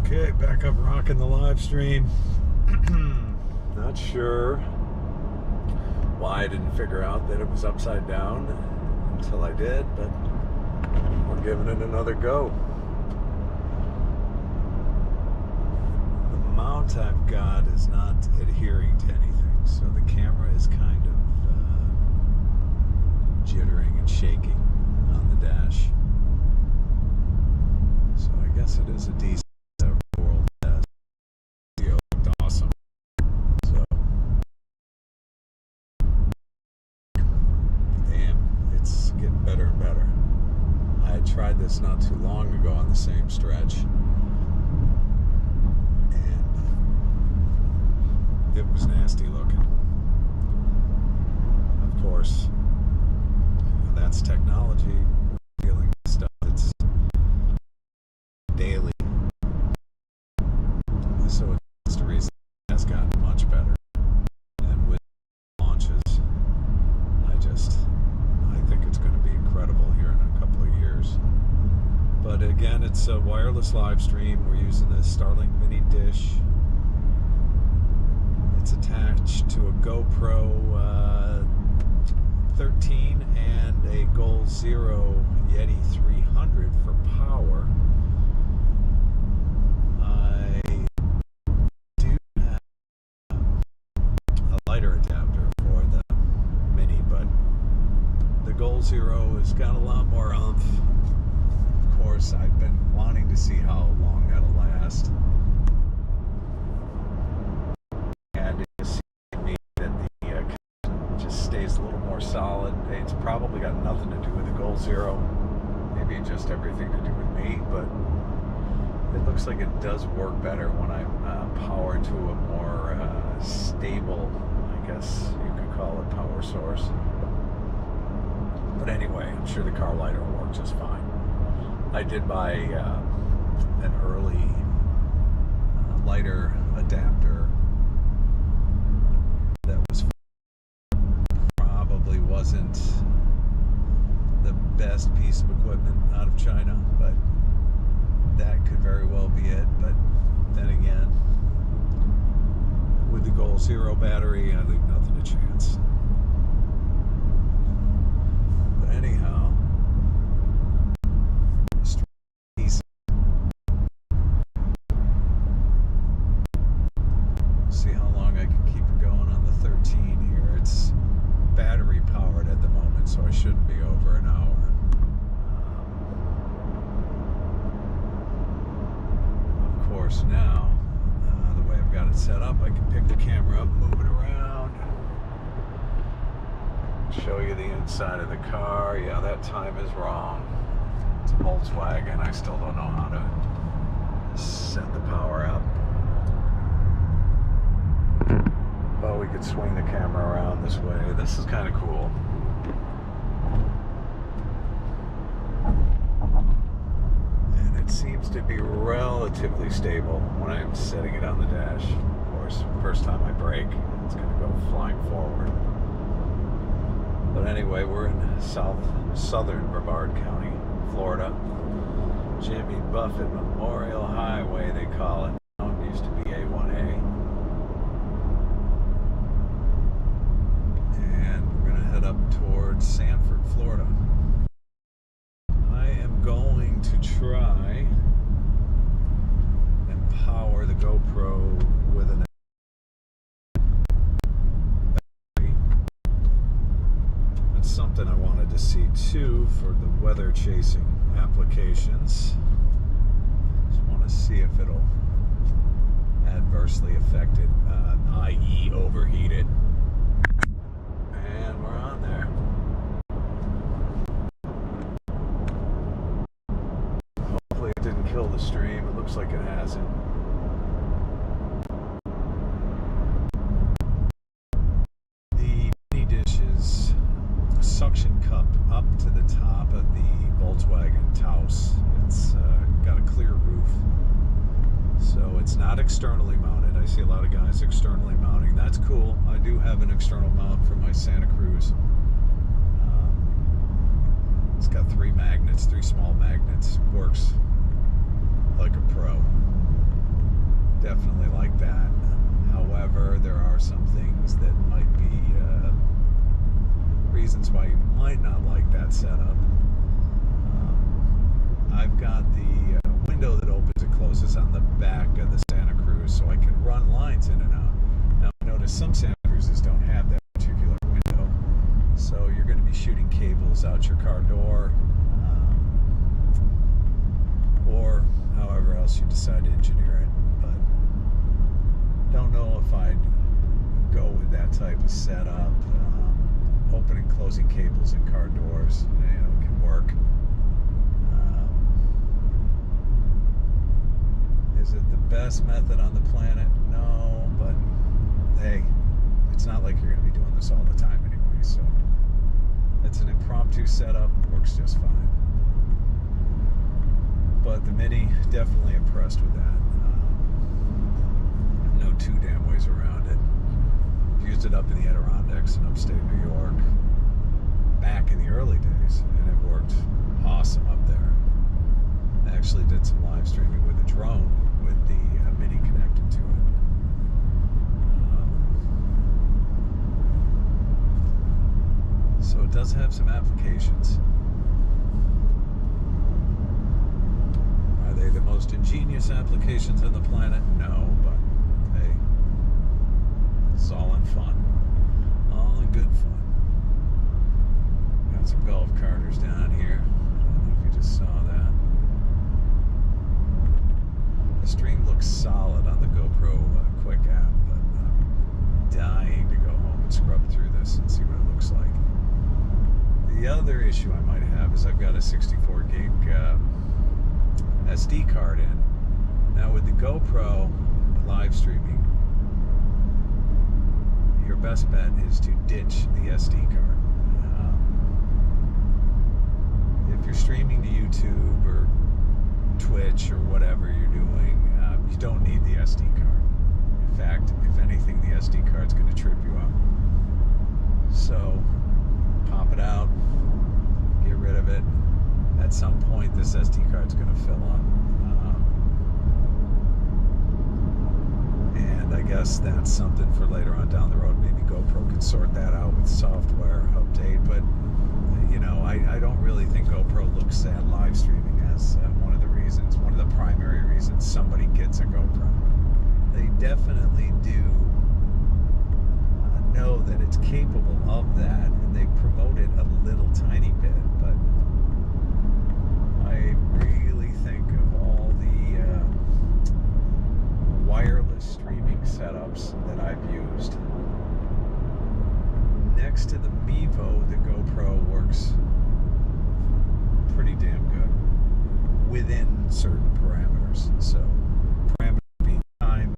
Okay, back up rocking the live stream. Not sure why I didn't figure out that it was upside down until I did, but we're giving it another go. The mount I've got is not adhering to anything, so the camera is kind of jittering and shaking on the dash. So I guess it is a decent world test. Video looked awesome. So, damn, it's getting better and better. I had tried this not too long ago on the same stretch, and it was nasty looking. Of course, that's technology. We're dealing with stuff that's daily, so it's the reason it has gotten much better. And with launches, I think it's going to be incredible here in a couple of years. But again, it's a wireless live stream. We're using the Starlink mini dish. It's attached to a GoPro 13 and a Goal Zero Yeti 300 for power. I do have a lighter adapter for the mini, but the Goal Zero has got a lot more oomph. Of course, I've been wanting to see how long that'll last. And you see me that the just stays a little more solid. It's probably got nothing to do with the Goal Zero, maybe just everything to do with me, but it looks like it does work better when I'm powered to a more stable, I guess you could call it, power source. But anyway, I'm sure the car lighter will work just fine. I did buy an early lighter adapter that was probably wasn't the best piece of equipment out of China, but that could very well be it. But then again, with the Goal Zero battery, I leave nothing to chance. But anyhow, see how long I can keep it going on the 13 here. It's battery powered at the moment, so I shouldn't be over an hour. Of course, now the way I've got it set up, I can pick the camera up, move it around, show you the inside of the car. Yeah, that time is wrong. It's a Volkswagen. I still don't know how to set the power up. But we could swing the camera around this way. This is kind of cool. And it seems to be relatively stable when I'm setting it on the dash. Of course, first time I brake, it's going to go flying forward. But anyway, we're in southern Brevard County, Florida. Jimmy Buffett Memorial Highway, they call it. It used to be A1A. Head up towards Sanford, Florida. I am going to try and power the GoPro with an battery. That's something I wanted to see too for the weather chasing applications. Just want to see if it'll adversely affect it, i.e. overheat it. And we're on there. Hopefully it didn't kill the stream. It looks like it hasn't. The mini dish is a suction cup up to the top of the Volkswagen Taos. It's got a clear roof, so it's not externally mounted. I see a lot of guys externally mounting. That's cool. I do have an external mount for my Santa Cruz. It's got 3 magnets, 3 small magnets. Works like a pro. definitely like that. However, there are some things that might be reasons why you might not like that setup. I've got the window that opens and closes on the back of the Santa Cruz, so I can run lines in and out. Now, I notice some Santa Cruzes don't have that particular window, so you're going to be shooting cables out your car door, or however else you decide to engineer it. But don't know if I'd go with that type of setup. Opening and closing cables in car doors, can work. Is it the best method on the planet? No, but hey, it's not like you're going to be doing this all the time anyway, so it's an impromptu setup, works just fine. But the Mini, definitely impressed with that. No two damn ways around it. Used it up in the Adirondacks in upstate New York back in the early days, and it worked awesome up there. I actually did some live streaming with a drone with the Mini connected to it. So it does have some applications. Are they the most ingenious applications on the planet? No, but hey, it's all in fun. All in good fun. Got some golf carters down here. I don't know if you just saw that. The stream looks solid on the GoPro Quick app, but I'm dying to go home and scrub through this and see what it looks like. The other issue I might have is I've got a 64 gig SD card in. Now with the GoPro live streaming, your best bet is to ditch the SD card. If you're streaming to YouTube or Twitch or whatever you're doing, you don't need the SD card. In fact, if anything, the SD card's going to trip you up. So, pop it out, get rid of it. At some point, this SD card's going to fill up. And I guess that's something for later on down the road. Maybe GoPro can sort that out with software update. But, I don't really think GoPro looks at live streaming as one of the primary reasons somebody gets a GoPro. They definitely do know that it's capable of that, and they promote it a little tiny bit, but I really think of all the wireless streaming setups that I've used, next to the Mevo, the GoPro works pretty damn good within certain parameters. So parameters being time,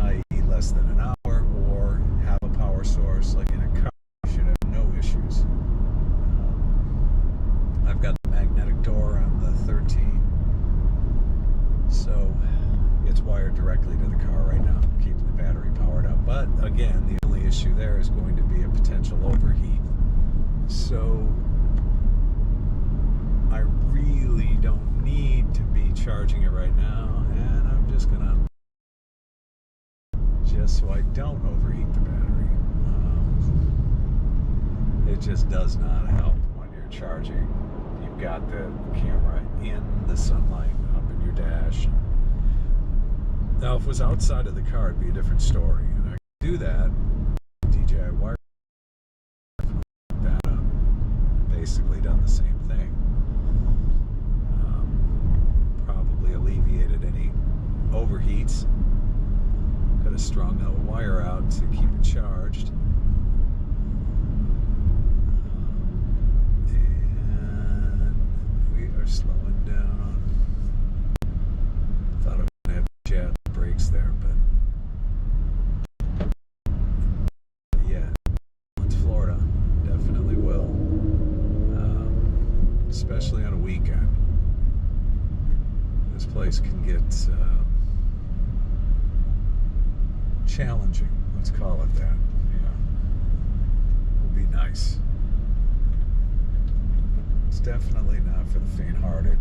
i.e. less than an hour, or have a power source. Like in a car, you should have no issues. I've got the magnetic door on the 13, so it's wired directly to the car right now, keeping the battery powered up. But again, the only issue there is going to be a potential overheat. So I really don't need to be charging it right now, and I'm just gonna, just so I don't overheat the battery. It just does not help when you're charging. You've got the camera in the sunlight up in your dash. Now, if it was outside of the car, it'd be a different story, and I could do that. DJI wire that up, basically done the same thing. Probably alleviated any overheats. Got a strong wire out to keep it charged. And we are slowing down. Thought I was going to have jet brakes there, but yeah, it's Florida. Definitely will. Especially on a weekend. This place can get challenging, let's call it that. Yeah, will be nice. It's definitely not for the faint-hearted.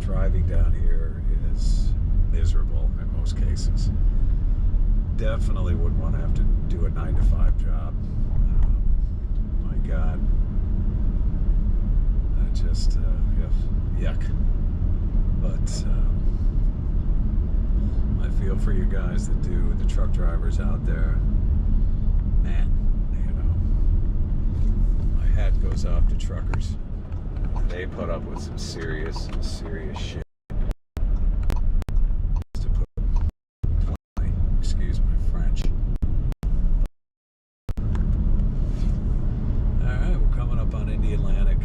Driving down here is miserable in most cases. Definitely wouldn't want to have to do a 9-to-5 job. My God. Just yuck. But I feel for you guys that do, the truck drivers out there. Man, you know, my hat goes off to truckers. They put up with some serious shit. To put plainly, excuse my French. Alright, we're coming up on Indy Atlantic.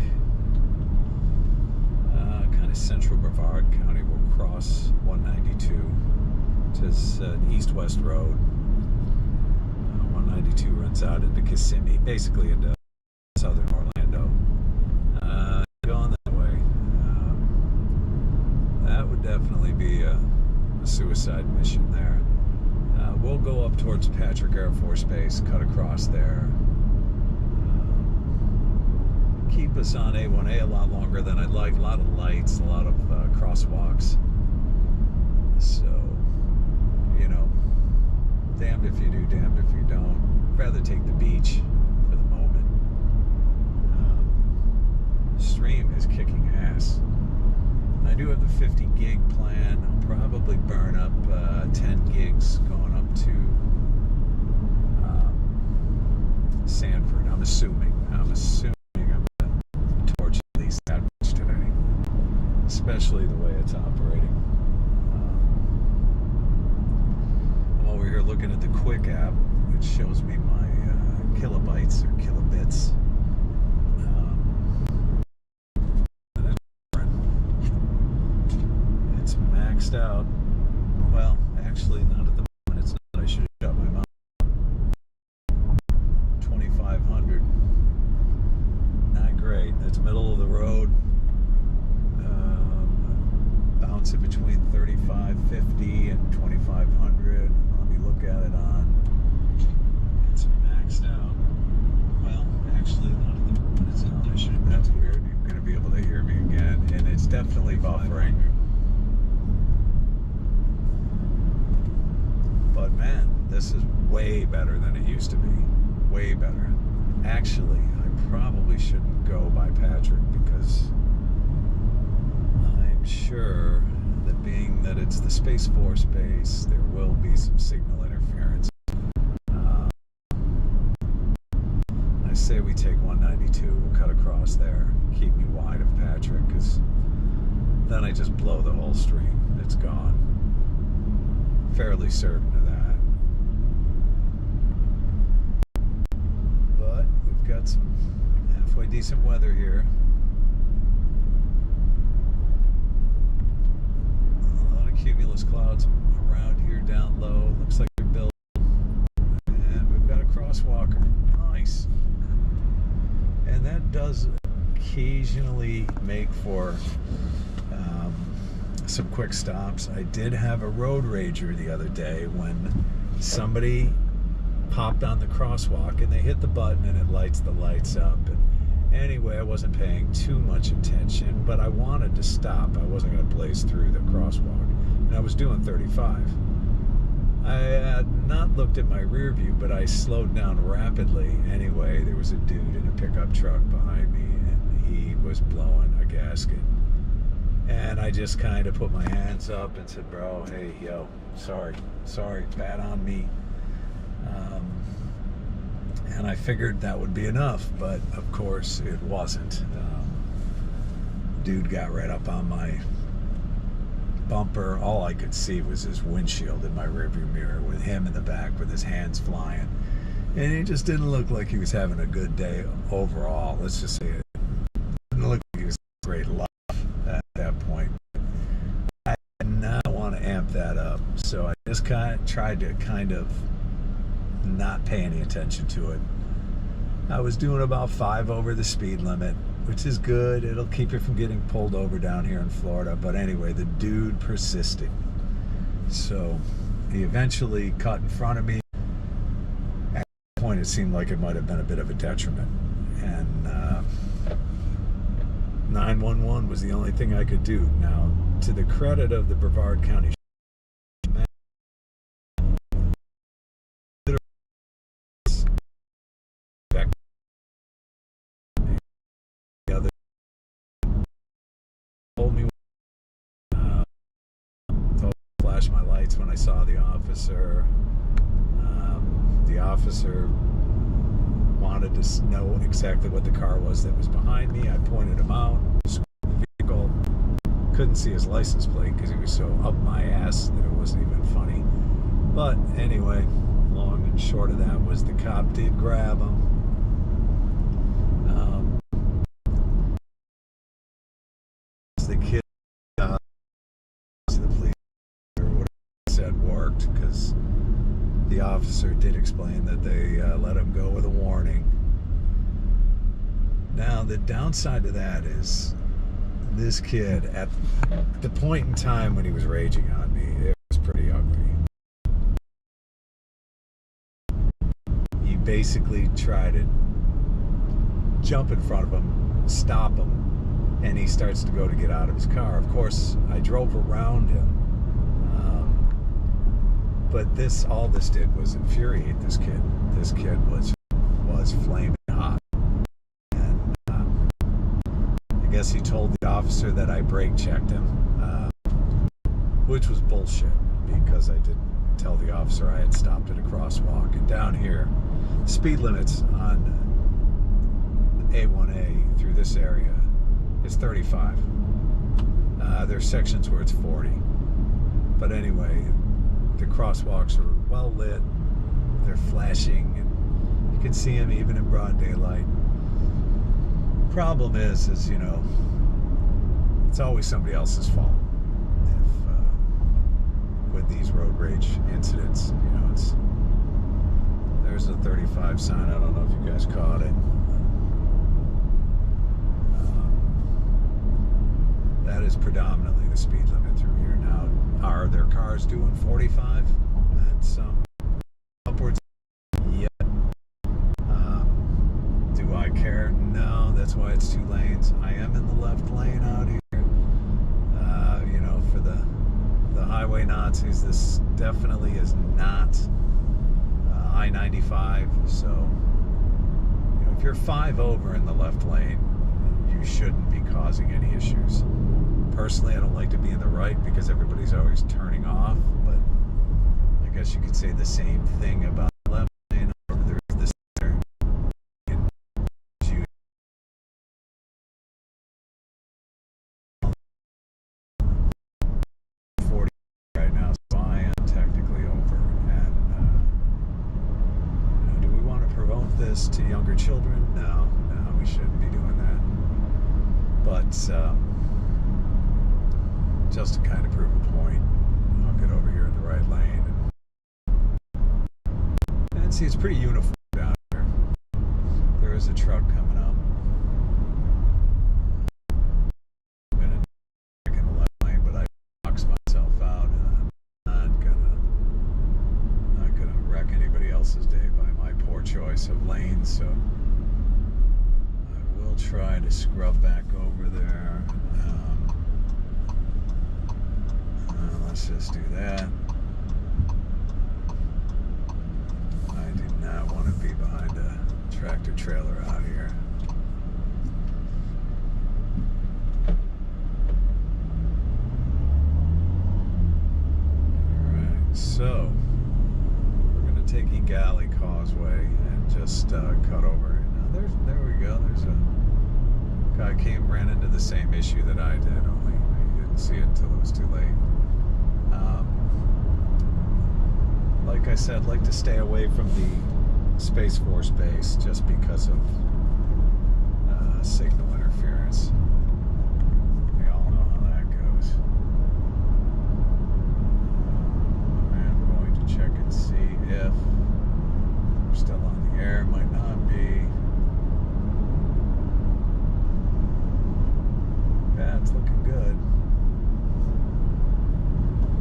Kind of central Brevard County. We'll cross 192. It's an east-west road. 192 runs out into Kissimmee, basically into southern Orlando. Going that way. That would definitely be a suicide mission there. We'll go up towards Patrick Air Force Base, cut across there. Keep us on A1A a lot longer than I'd like. A lot of lights, a lot of crosswalks. So, you know, damned if you do, damned if you don't. Rather take the beach for the moment. Stream is kicking ass. I do have the 50 gig plan. I'll probably burn up 10 gigs going up to Sanford. I'm assuming I'm going to torch at least that much today, especially the way it's operating. I'm over here looking at the Quick app, which shows me my kilobytes or kilobits. It's maxed out. Well, actually, not at the moment. It's not. I should have shut my mouth. 2,500. Not great. That's middle of the road. Bouncing between 3,550 and 2,500. Let me look at it on. It's maxed out. Well, actually, not at the moment. It's not. I should. That's weird. You're going to be able to hear me again, and it's definitely buffering. But man, this is way better than it used to be. Way better. Actually, I probably shouldn't go by Patrick because I'm sure that being that it's the Space Force base, there will be some signal interference. I say we take 192, we'll cut across there, keep me wide of Patrick, because then I just blow the whole stream. It's gone. Fairly certain of that. But we've got some halfway decent weather here. A lot of cumulus clouds around here down low. Looks like they're building. And we've got a crosswalker. Nice. And that does occasionally make for some quick stops. I did have a road rager the other day when somebody popped on the crosswalk and they hit the button and it lights the lights up. And anyway, I wasn't paying too much attention, but I wanted to stop. I wasn't going to blaze through the crosswalk, and I was doing 35. I had not looked at my rear view, but I slowed down rapidly. Anyway, there was a dude in a pickup truck behind me, and he was blowing a gasket. And I just kind of put my hands up and said, bro, hey, yo, sorry, bad on me. And I figured that would be enough, but of course it wasn't. Dude got right up on my bumper. All I could see was his windshield in my rearview mirror with him in the back with his hands flying. And he just didn't look like he was having a good day overall. Let's just say it didn't look like he was having a great life at that point. I did not want to amp that up, so I just tried to not pay any attention to it. I was doing about 5 over the speed limit, which is good. It'll keep you from getting pulled over down here in Florida. But anyway, the dude persisted. So he eventually cut in front of me. At that point, it seemed like it might have been a bit of a detriment. And 911 was the only thing I could do. Now, to the credit of the Brevard County, the other told me, told me to flash my lights when I saw the officer. The officer wanted to know exactly what the car was that was behind me. I pointed him out. The vehicle. Couldn't see his license plate because he was so up my ass that it wasn't even funny. But anyway, long and short of that was the cop did grab him. The kid to the police or whatever he said worked, because the officer did explain that they let him go with a warning. Now, the downside to that is this kid, at the point in time when he was raging on me, it was pretty ugly. He basically tried to jump in front of him, stop him, and he starts to go to get out of his car. Of course, I drove around him. But all this did was infuriate this kid. This kid was flaming hot. And I guess he told the officer that I brake checked him, which was bullshit, because I didn't tell the officer I had stopped at a crosswalk. And down here, speed limits on A1A through this area is 35. There's sections where it's 40. But anyway, the crosswalks are well lit. They're flashing, and you can see them even in broad daylight. Problem is you know, it's always somebody else's fault. If with these road rage incidents, you know, there's a 35 sign. I don't know if you guys caught it. That is predominantly the speed limit through here. Now, are there cars doing 45 and some upwards? Yeah. Do I care? No. That's why it's 2 lanes. I am in the left lane out here. You know, for the highway Nazis, this definitely is not I-95. So, you know, if you're 5 over in the left lane, you shouldn't be causing any issues. Personally, I don't like to be in the right because everybody's always turning off, but I guess you could say the same thing about the left lane. There's this center. 40 right now, so I am technically over. And you know, do we want to promote this to younger children? No, we shouldn't be doing that. But just to kind of prove a point, I'll get over here in the right lane. And see, it's pretty uniform down here. There is a truck coming up. I'm going to check in the left lane, but I box myself out, and I'm not gonna wreck anybody else's day by my poor choice of lanes. So I will try to scrub back over there. Let's just do that. I do not want to be behind a tractor trailer out here. Alright, so we're going to take Egali Causeway and just cut over. Now there we go. There's a guy ran into the same issue that I did, only he didn't see it until it was too late. Like I said, I'd like to stay away from the Space Force base just because of signal interference. We all know how that goes. I'm going to check and see if we're still on the air. Might not be. Yeah, it's looking good.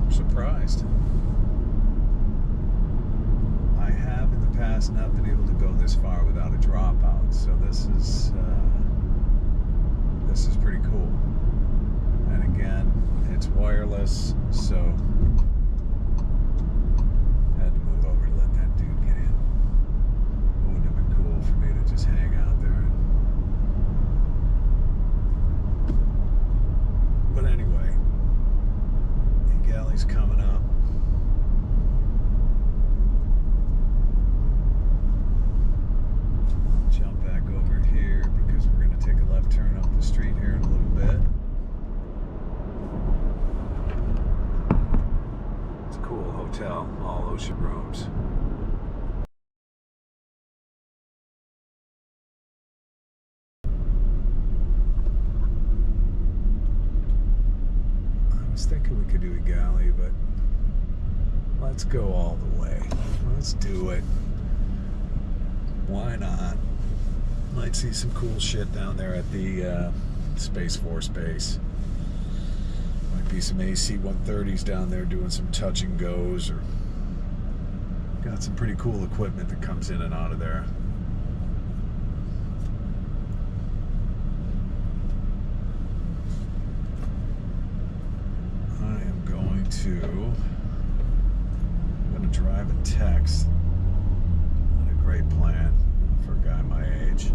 I'm surprised. I have in the past not been able to go this far without a dropout, so this this is pretty cool. And again, it's wireless, so had to move over to let that dude get in. Wouldn't have been cool for me to just hang out there. But anyway, the galley's coming up. Jump back over here because we're going to take a left turn up the street here in a little bit. It's a cool hotel, all ocean rooms. I was thinking we could do a galley, but let's go all the way. Let's do it. Why not? Might see some cool shit down there at the Space Force base. Might be some AC-130s down there doing some touch and goes, or got some pretty cool equipment that comes in and out of there. I'm going to drive and text. Not a great plan for a guy my age.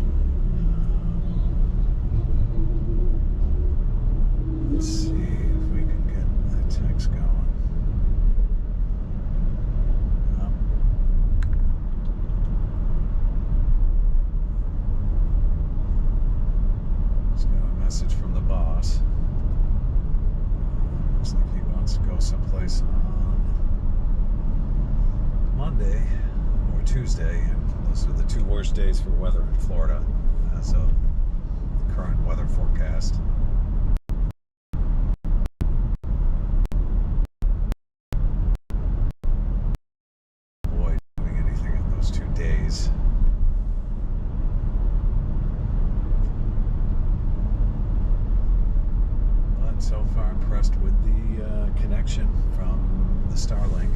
Let's see if we can get that text going. Oh. Just got a message from the boss. Looks like he wants to go someplace on Monday or Tuesday, and those are the two worst days for weather in Florida as of the current weather forecast. Avoid doing anything in those 2 days. But so far impressed with the connection from the Starlink.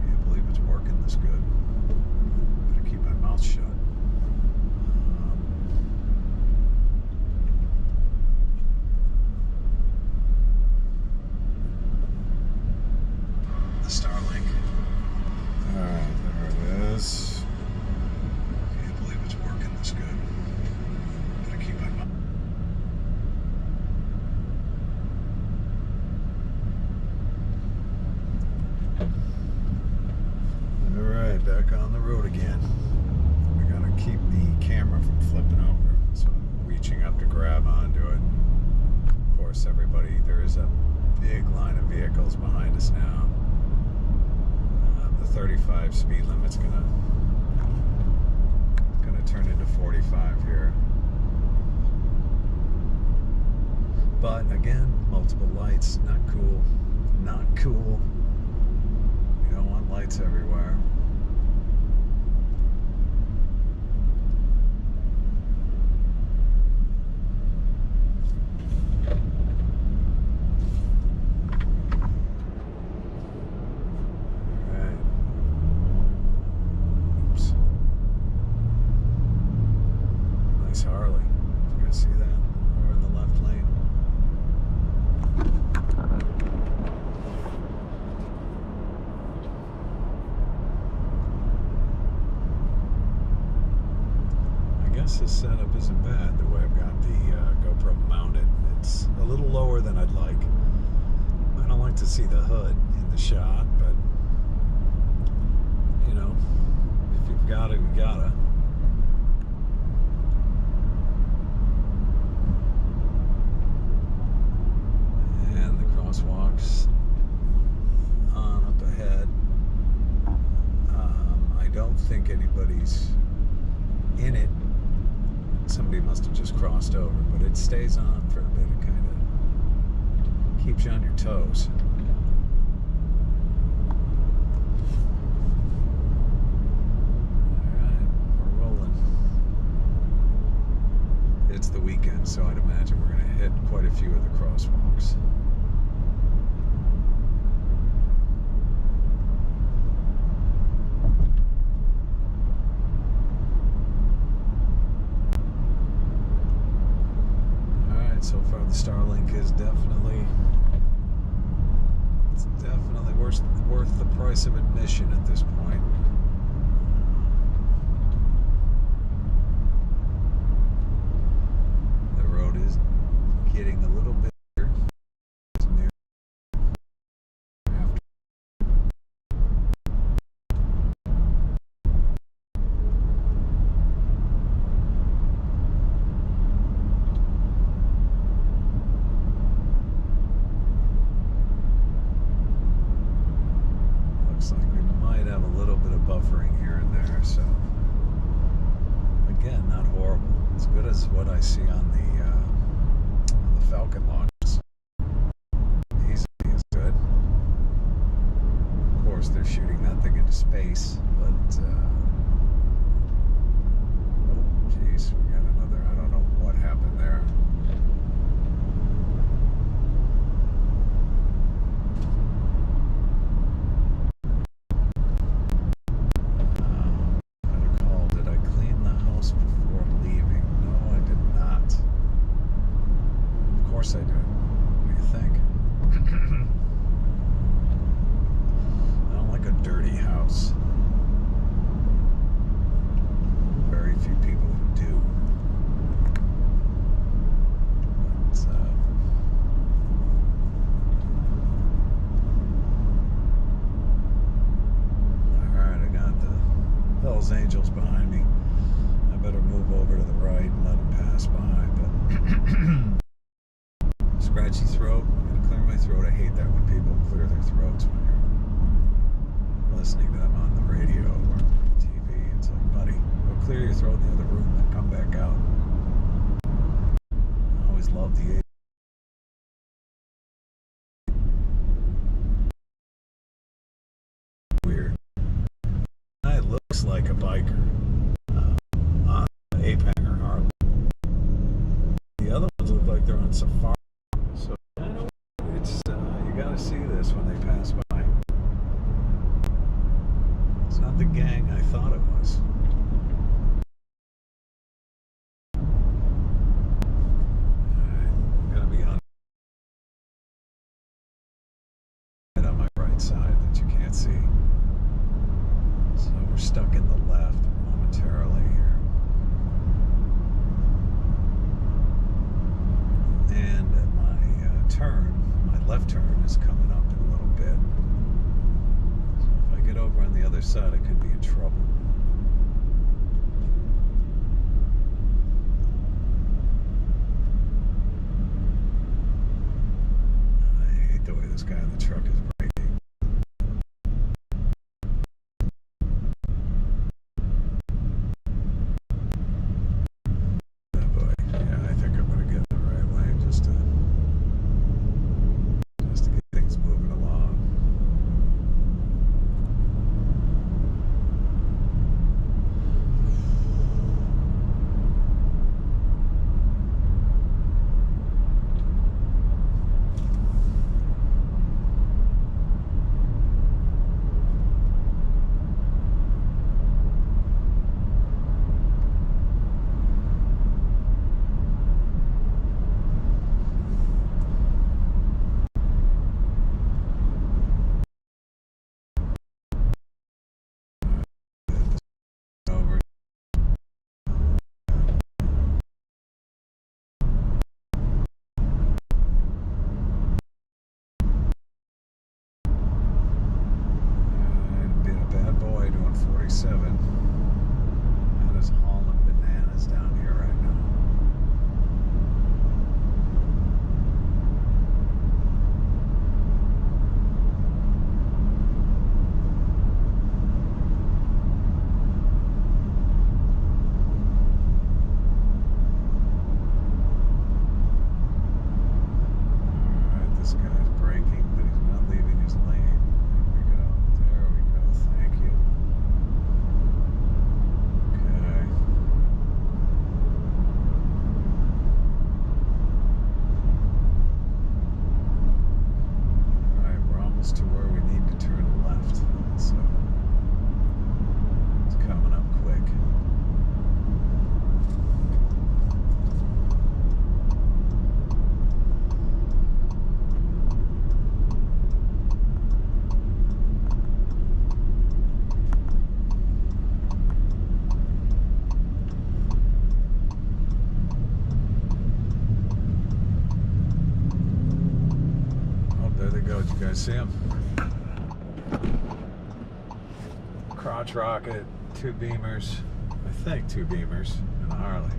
Can't believe it's working this good. Better keep my mouth shut. The Starlink. Alright, there it is. Can't believe it's working this good. Better keep my mouth. Alright, back on the road again. We gotta keep the camera from flipping over, so I'm reaching up to grab onto it. Of course, there is a big line of vehicles behind us now. The 35 speed limit's gonna turn into 45 here. But again, multiple lights, not cool. Not cool. We don't want lights everywhere. Harley. You guys see that? Over in the left lane. I guess this setup isn't bad the way I've got the GoPro mounted. It's a little lower than I'd like. I don't like to see the hood in the shot, but you know, if you've got it, you gotta. Crosswalks on up ahead. I don't think anybody's in it. Somebody must have just crossed over, but it stays on for a bit. It kind of keeps you on your toes. Alright, we're rolling. It's the weekend, so I'd imagine we're going to hit quite a few of the crosswalks. Starlink is definitely worth the price of admission at this point. The road is getting a little bit near. Looks like we might have a little bit of buffering here and there, so again, not horrible. As good as what I see on the Falcon launches. Easily as good. Of course, they're shooting that thing into space, but oh, jeez, we got another. I don't know what happened there. Did I clean the house before leaving? No, I did not. Of course I did. What do you think? I don't like a dirty house. Very few people who do. But, alright, I got the Hells Angels behind me. I better move over to the right and let them pass by, but scratchy throat. I'm gonna clear my throat. I hate that when people clear their throats when you're listening to them on the radio or TV. It's like, buddy, go clear your throat in the other room and come back out. I always loved the weird. It looks like a biker on Apex or Harley. The other ones look like they're on safari. So it's you gotta see this when they pass by. It's not the gang I thought it was. I'm gonna be on my right side that you can't see. So we're stuck in the left momentarily here. And my my left turn is coming up in a little bit. So if I get over on the other side, I could be in trouble. I hate the way this guy in the truck is braking. Oh boy, yeah, I think I'm gonna get in the right lane just to get things moving along. Over. Being a bad boy doing 47. That is hauling bananas down here right now. Alright, this guy's braking, but he's not leaving his lane. There we go. There we go. Thank you. see him. Crotch rocket, 2 Beamers, I think 2 Beamers, and a Harley.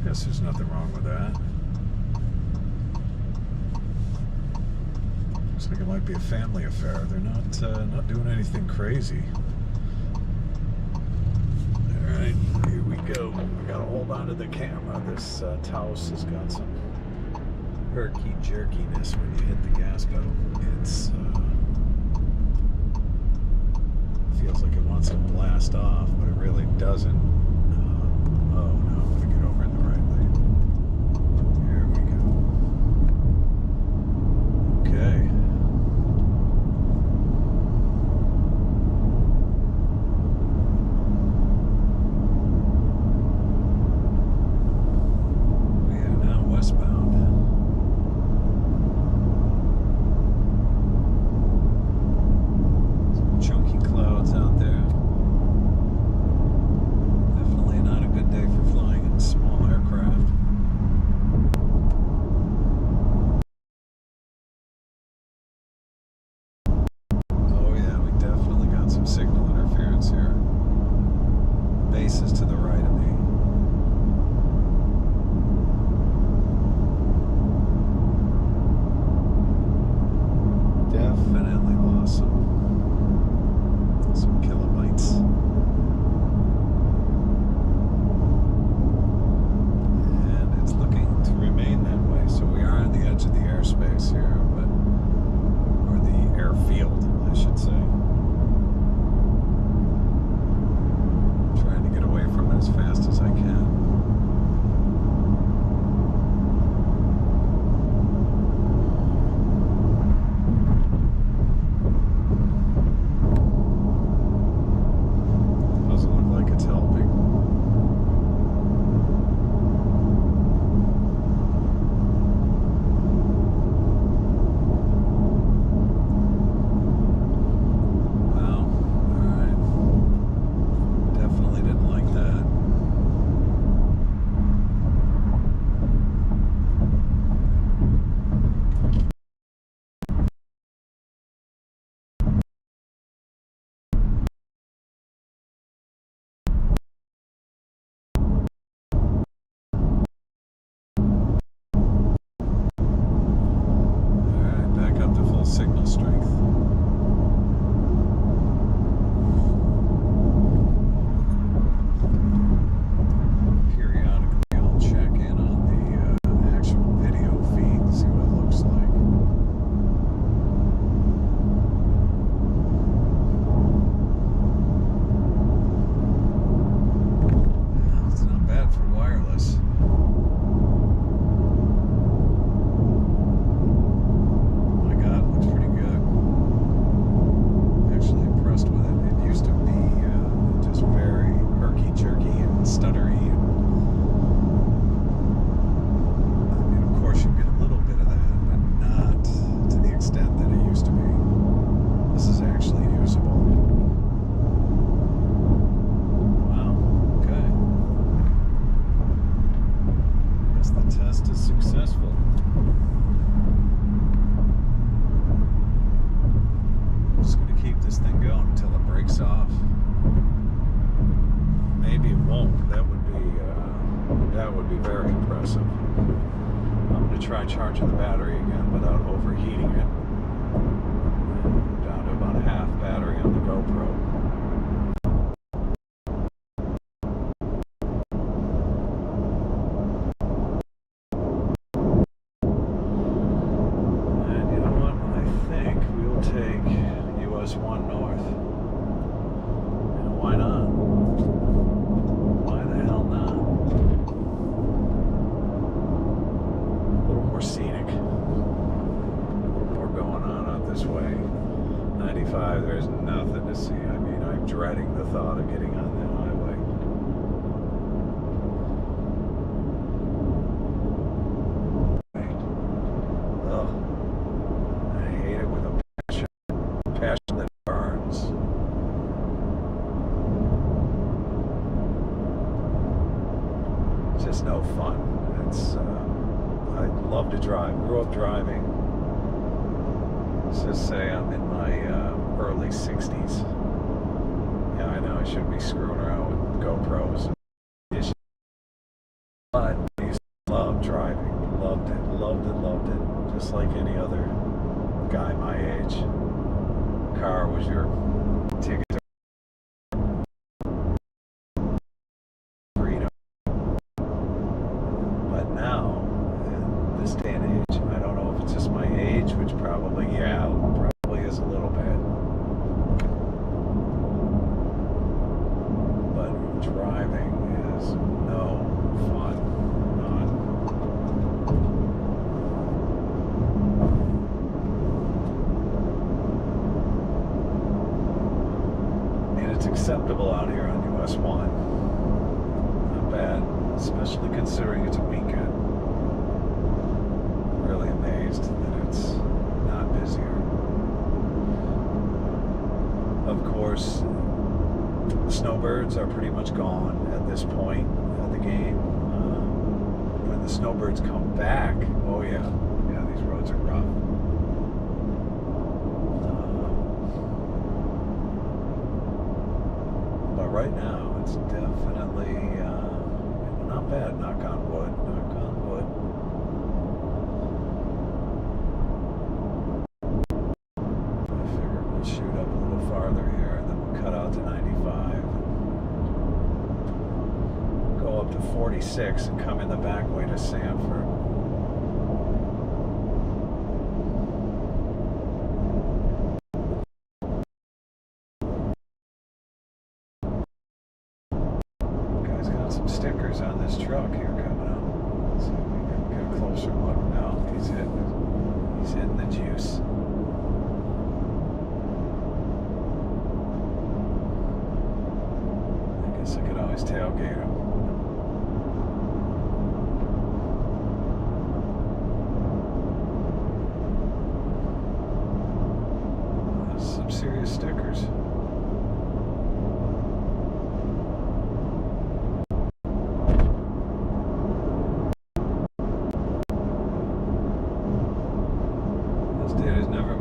Guess there's nothing wrong with that. Looks like it might be a family affair. They're not doing anything crazy. All right, here we go. We gotta hold on to the camera. This Taos has got some herky jerkiness when you hit the gas pedal. It's feels like it wants to blast off, but it really doesn't. Oh no, I'm gonna get over in the right lane. Here we go. Okay. We are now westbound. Some chunky clouds out there. Definitely not a good day for flying in small aircraft. Oh yeah, we definitely got some signal interference here. The base is to the right of me. Definitely lost some kilobytes. And it's looking to remain that way. So we are on the edge of the airspace here, or the airfield, I should say. Trying to get away from it as fast as I can. Doesn't look like it's helping. Well, alright. Definitely didn't like that. Alright, back up to full signal strength. Periodically, I'll check in on the actual video feed and see what it looks like. It's not bad for wireless. My God, it looks pretty good. Actually impressed with it. It used to be just very herky-jerky and stuttery. And, I mean, of course, you get a little bit of that, but not to the extent that it used to be. This is actually usable. Wow, okay. Guess the test is successful. I'm just going to keep this thing going until it breaks off. Maybe it won't. That would be very impressive. I'm going to try charging the battery again without overheating it. Down to about a half battery on the GoPro. And you know what? I think we will take US 1 North. And why not? Why the hell not? A little more scenic. A little more going on out this way. 95, there's nothing to see. I mean, I'm dreading the thought of getting on that highway. Ugh. I hate it with a passion that burns. It's just no fun. It's love to drive. Grew up driving. Let's just say I'm in my early 60s. Yeah, I know I shouldn't be screwing around with GoPros and issues. But I used to love driving. Loved it, loved it, loved it. Just like any other guy my age. Car was your ticket to freedom. But now, in this day and age, I don't know if it's just my age, which probably, yeah, probably is a little bit. But driving is no fun. None. It's acceptable out here on US 1. Not bad, especially considering it's a weekend. I'm really amazed that it's not busier. Of course, the snowbirds are pretty much gone at this point of the game. When the snowbirds come back, oh yeah, these roads are rough. Right now, it's definitely not bad. Knock on wood. Knock on wood. I figure we'll shoot up a little farther here, and then we'll cut out to 95. Go up to 46 and come in the back way to Sanford. Stickers on this truck here coming up. So we can get a closer look now. He's hitting the juice. I guess I could always tailgate him. There's some serious stickers.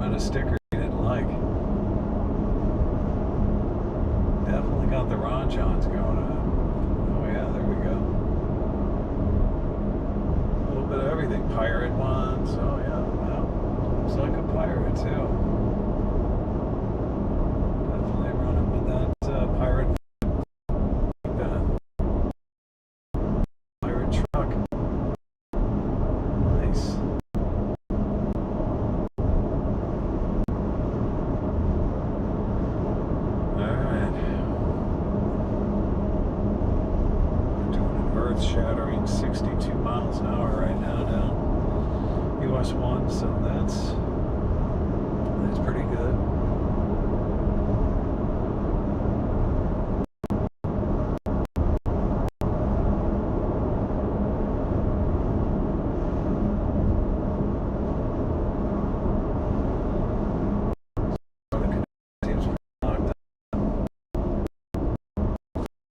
A sticker he didn't like. Definitely got the Ron Johns going on. Oh yeah, there we go. A little bit of everything. Pirate ones. Oh yeah, well, looks like a pirate too. Definitely running with that pirate. Pirate truck. Nice. Shattering 62 miles an hour right now down US 1, so that's pretty good.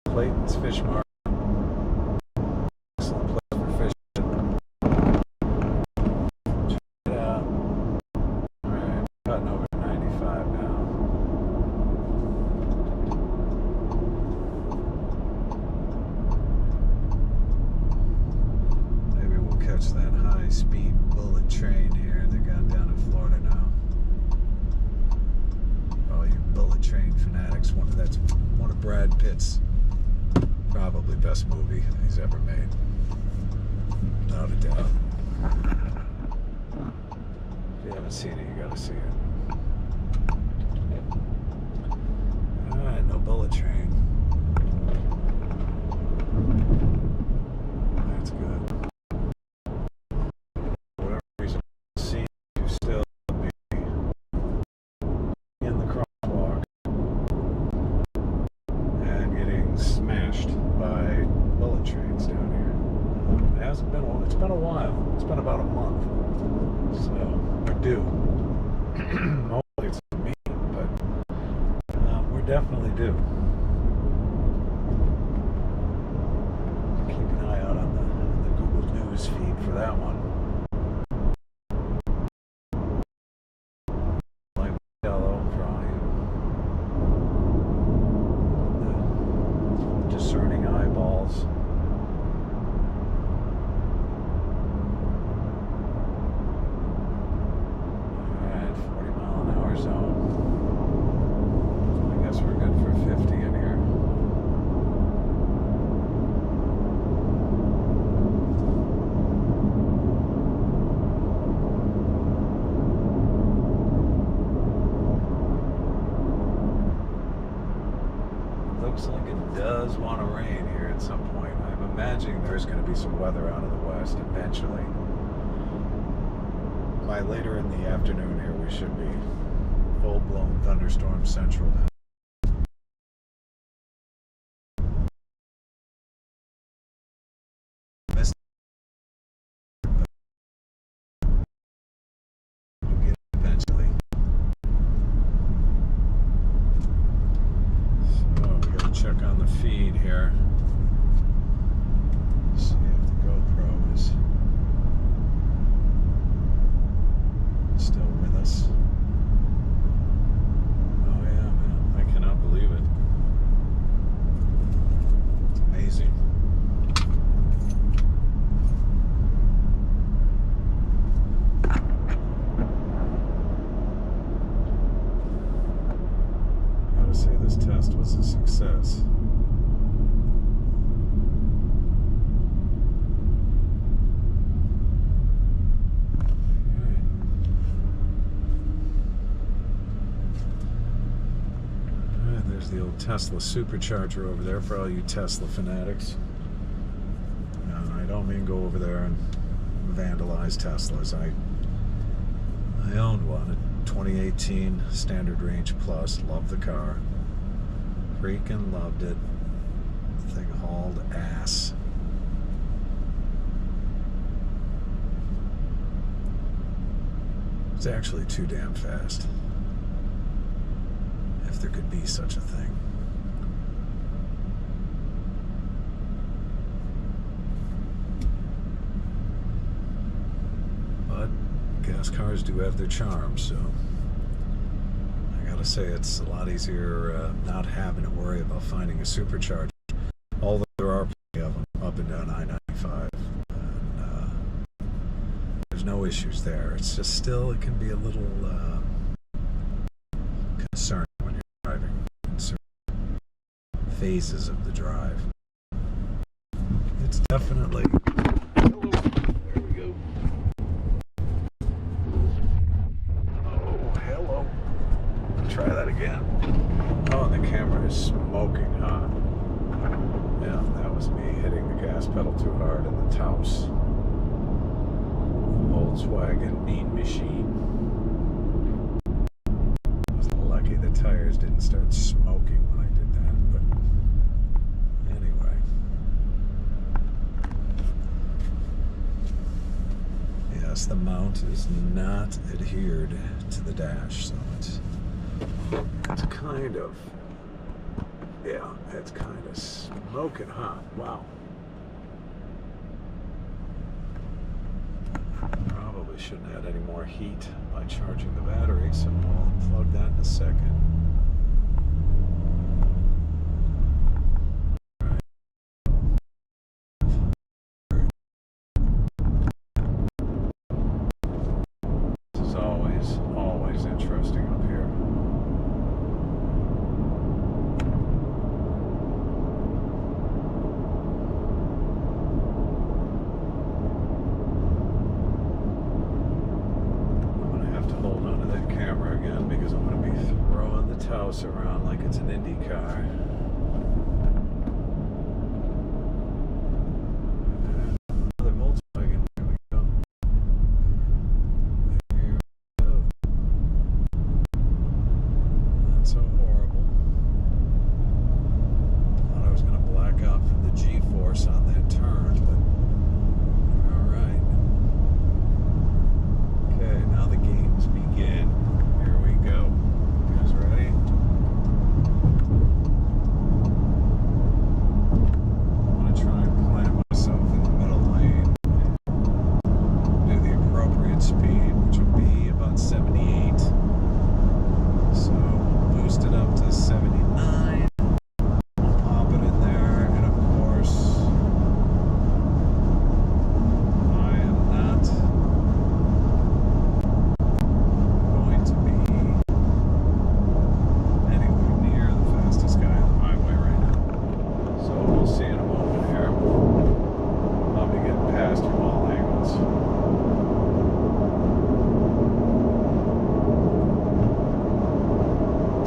Clayton's Fish Market. That high-speed bullet train here they got down in Florida now. Oh, you bullet train fanatics! That's one of Brad Pitt's probably best movie he's ever made, without a doubt. If you haven't seen it, you got to see it. All right, no bullet train. That's good. It's been a while. It's been about a month. So we're due. Hopefully it's me, but we're definitely due. Keep an eye out on the Google News feed for that one. looks like it does want to rain here at some point. I'm imagining there's going to be some weather out of the west eventually. By later in the afternoon here, we should be full-blown thunderstorm central now. Check on the feed here. See if the GoPro is still with us. Oh yeah, man. I cannot believe it. It's amazing. I gotta say this test was a success. There's the old Tesla supercharger over there for all you Tesla fanatics. I don't mean go over there and vandalize Teslas. I owned one, a 2018 Standard Range Plus. Loved the car. Freaking loved it. The thing hauled ass. It's actually too damn fast. If there could be such a thing. But gas cars do have their charm, so I gotta say it's a lot easier not having to worry about finding a supercharger. Although there are plenty of them up and down I-95, and there's no issues there. It's just still, it can be a little concerning when you're driving in certain phases of the drive. It's definitely... Hello. There we go. Oh, hello. Try that again. Oh, and the camera is smoking hot. Yeah, that was me hitting the gas pedal too hard in the Taos. Volkswagen Mean Machine. I was lucky the tires didn't start smoking when I did that, but anyway. Yes, the mount is not adhered to the dash, so it's kind of, yeah, it's kind of smoking hot. Wow. Probably shouldn't add any more heat by charging the battery, so I'll plug that in a second. This is always interesting up here. Because I'm going to be throwing the Taos around like it's an Indy car. Another Volkswagen. There we go. There we go. Not so horrible. Thought I was going to black out from the G-force on that turn, but alright. Okay, now the games begin. Go. You guys ready? I'm going to try and plant myself in the middle lane. Do the appropriate speed, which will be about 78. So we'll boost it up to 79. Pop it in there, and of course, I am not going to be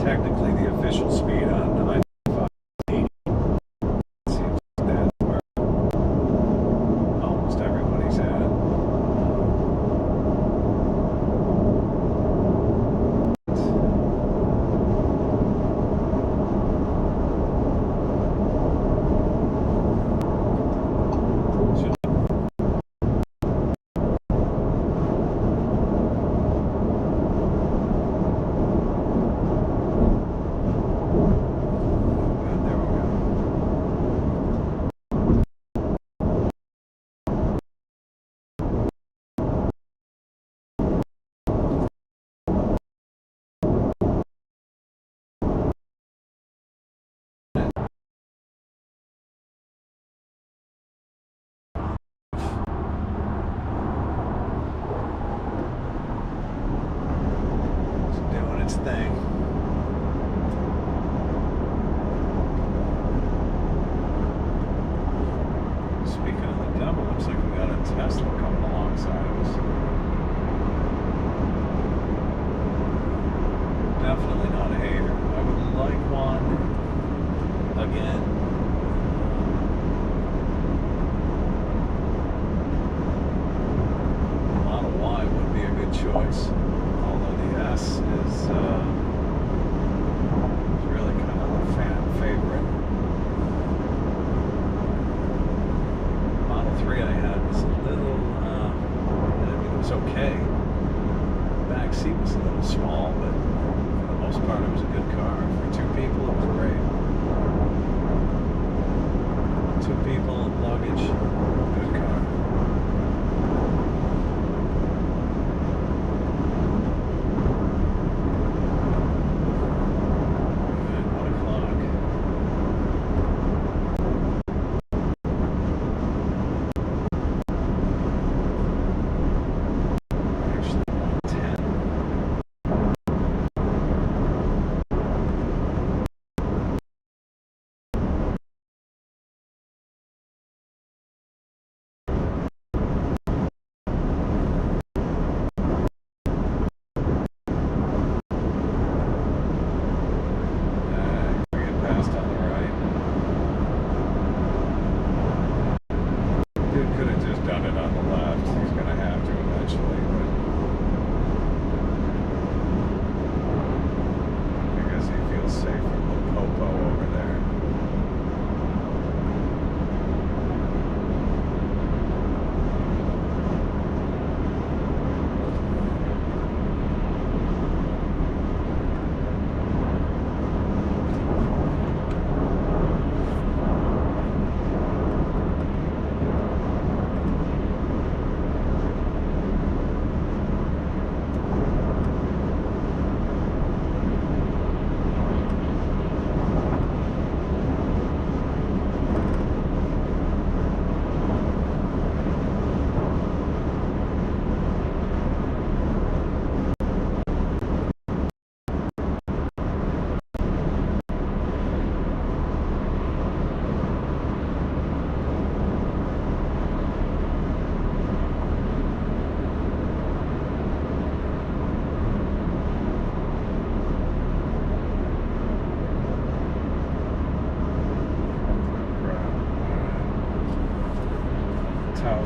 technically the official speed on 95 80.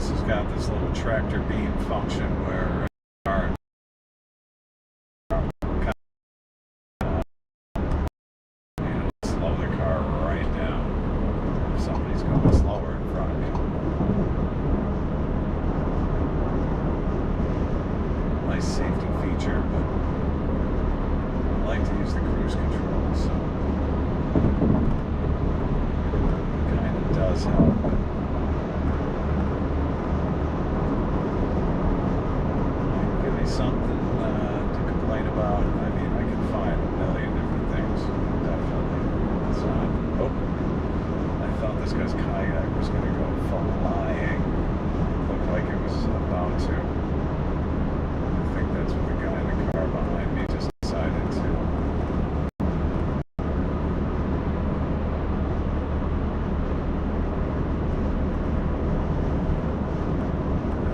this has got this little tractor beam function where car slow the car right down if somebody's going slower in front of you. Nice safety feature, but I like to use the cruise control, so it kind of does help. But give me something to complain about. I mean, I can find a million different things. Definitely. It's not. Oh, I thought this guy's kayak was going to go flying. It looked like it was about to. I think that's what the guy in the car behind me just decided to.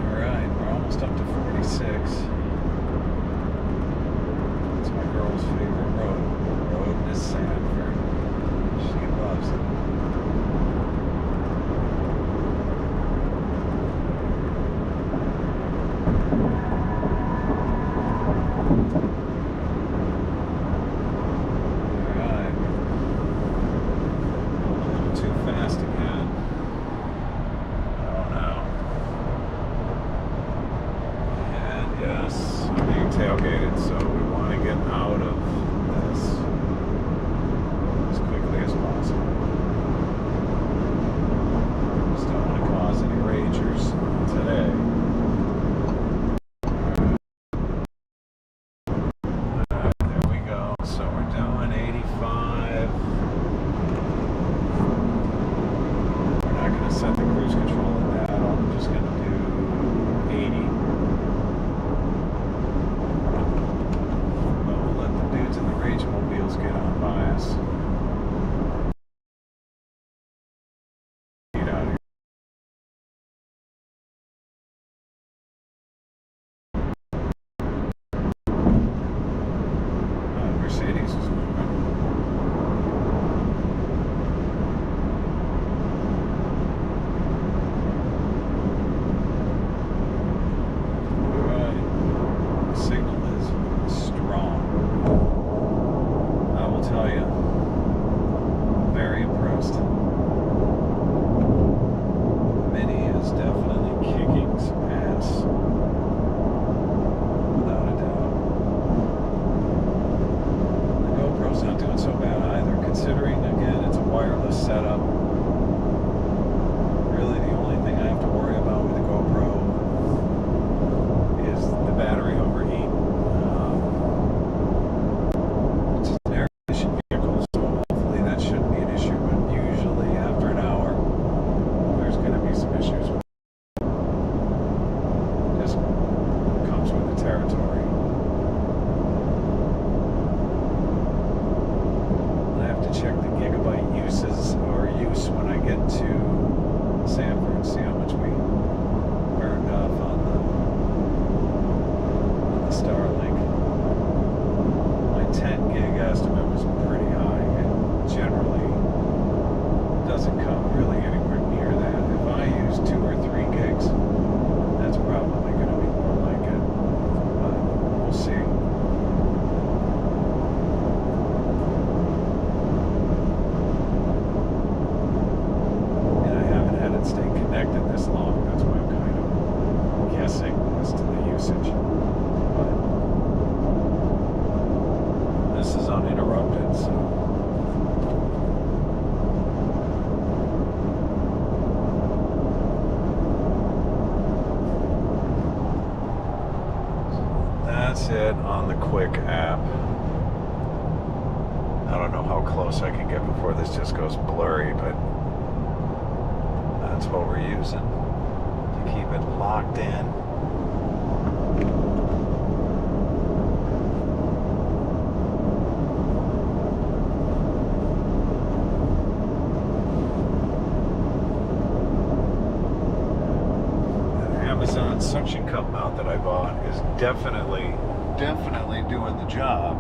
Alright, we're almost up to 46. It's my girl's favorite road. Road to Sanford. She loves it. Alright. A little too fast again. Oh no. And yes, I'm being tailgated, so we want to get out of this as quickly as possible. Just don't want to cause any ragers today. There we go. So we're doing 85. We're not going to set the cruise control at that. I'm just going to do 80. But we'll let the dudes in the rage mobiles get on by us. Get out of here. Mercedes is moving. Alright. The signal is strong. I will tell you. Very impressed. Mini is definitely kicking some ass. Without a doubt. The GoPro's not doing so bad either, considering, again, it's a wireless setup. Really, the only thing I have to worry about with the GoPro is the battery overheat. It's an air-conditioned vehicle, so hopefully that shouldn't be an issue, but usually after an hour, there's going to be some issues with it. Just comes with the territory. I have to check the gigabyte uses or use when I get to Sanford, see how much we burned off on the Starlink. My 10 gig estimate was pretty high, and generally doesn't come really anywhere near that. If I use 2 or 3 gigs, that's probably going to be more like it, but we'll see. And I haven't had it stay connected this long. That's why I'm kind of guessing as to the usage. But this is uninterrupted, so. That's it on the quick app. I don't know how close I can get before this just goes blurry, but that's what we're using to keep it locked in. Amazon suction cup mount that I bought is definitely doing the job.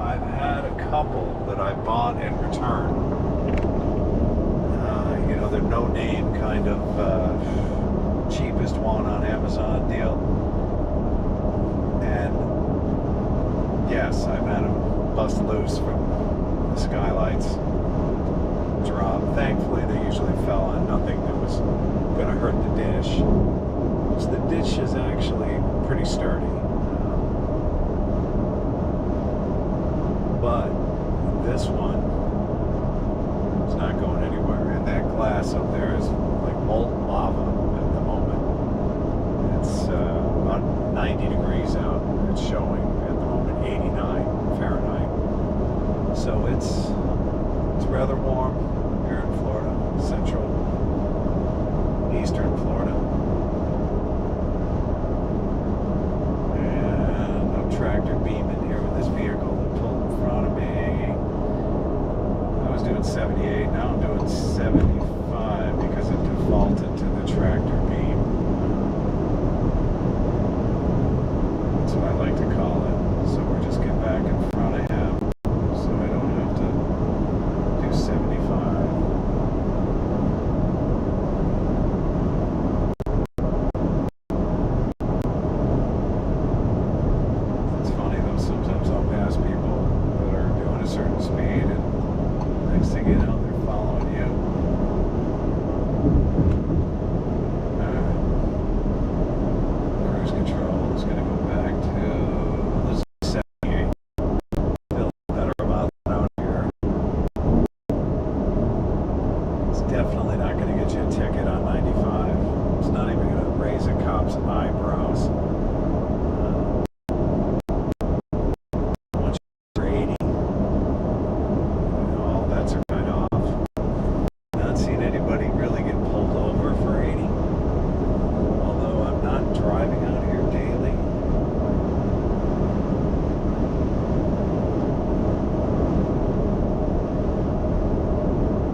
I've had a couple that I bought and returned. know, the no-name kind of cheapest one on Amazon deal. And yes, I've had them bust loose from the skylights, drop. Thankfully, they usually fell on nothing that was going to hurt the dish. So the dish is actually pretty sturdy. But this one is not going anywhere. And that glass up there is like molten lava at the moment. It's about 90 degrees out. It's showing at the moment 89 Fahrenheit. So it's rather warm here in Florida, central, eastern Florida. And I'm tractor beaming here with this vehicle that pulled in front of me. I was doing 78, now I'm doing 75 because it defaulted to the tractor beam. That's what I like to call it. So we're just getting back in front of him so I don't have to do 75. It's funny though, sometimes I'll pass people that are doing a certain speed and next thing you know, they're following you. Cruise control is going to go back to the 78. Feel better about that out here. It's definitely not going to get you a ticket on 95. It's not even going to raise a cop's eyebrows. Once you're 80, all bets are kind of off. Not seen anybody really get pulled over for 80. Although I'm not driving out here daily.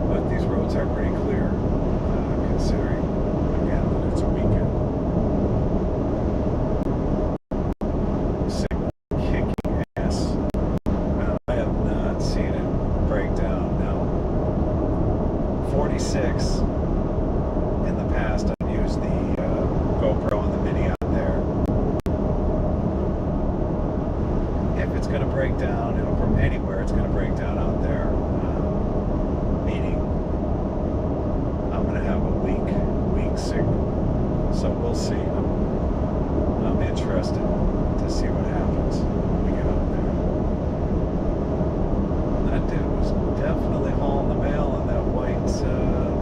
But these roads are pretty clear, considering, again, that it's a weekend. Signal kicking ass. I have not seen it break down. Now, 46, in the past, I've used the GoPro and the Mini out there. If it's going to break down, it'll anywhere it's going to break down out there. Meaning, I'm going to have a weak signal. So we'll see. I'm interested to see what happens when we get out there. That dude was definitely hauling the mail in that white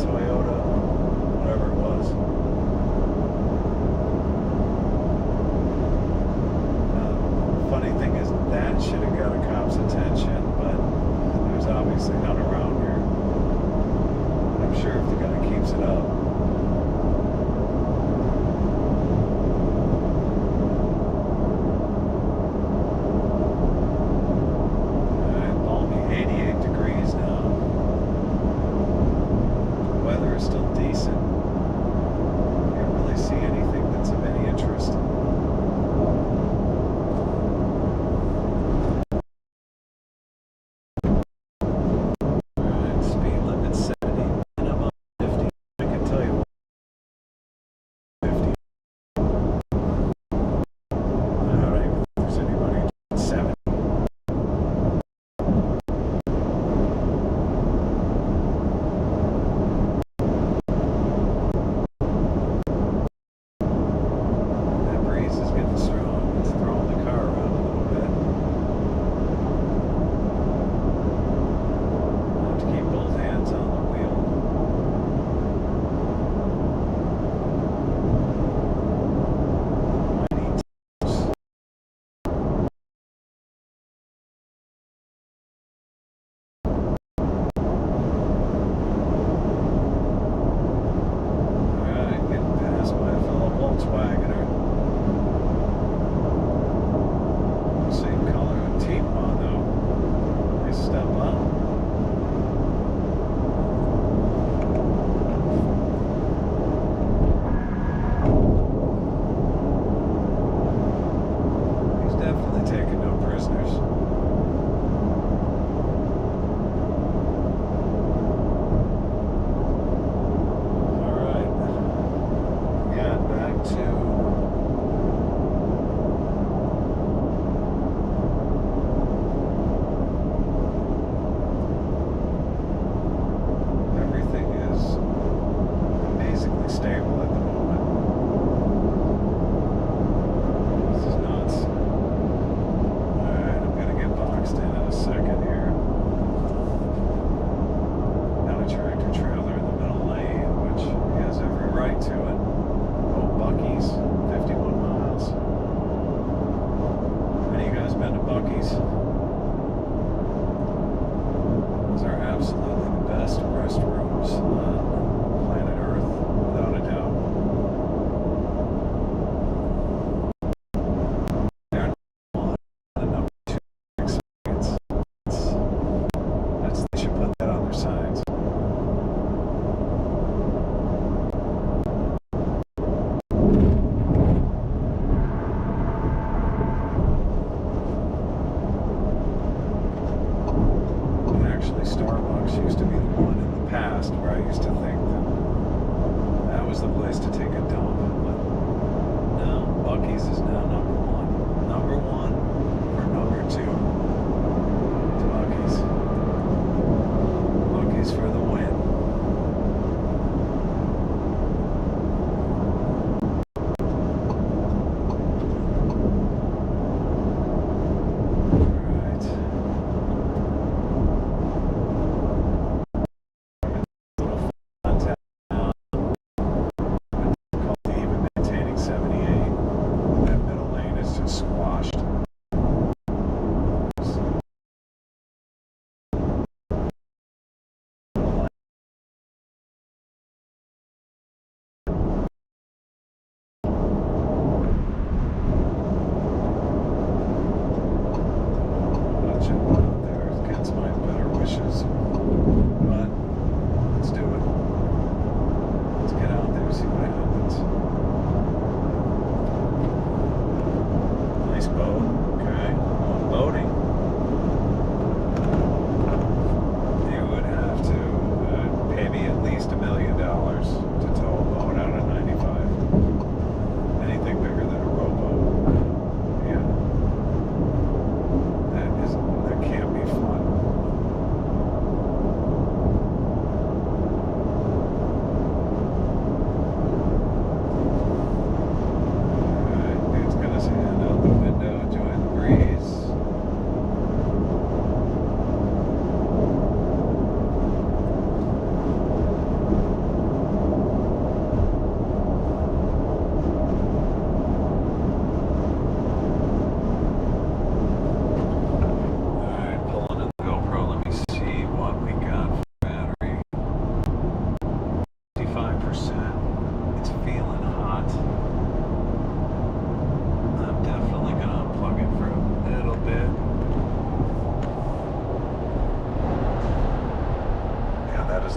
Toyota, whatever it was. Funny thing is, that should have got a cop's attention, but there's obviously none around here. But I'm sure if the guy keeps it up. Alright, balmy 88 degrees now. other sides. Actually, Starbucks used to be the one in the past where I used to think that was the place to take a dump. But no, Buc-ee's is now number one. Number one or number two. It's Buc-ee's. Buc-ee's for the win. But let's do it. Let's get out there, see what happens. Nice boat. Okay, going boating. You would have to pay me at least $1 million to tow a boat out of 95. Anything bigger than a rowboat. Yeah. That can't be fun.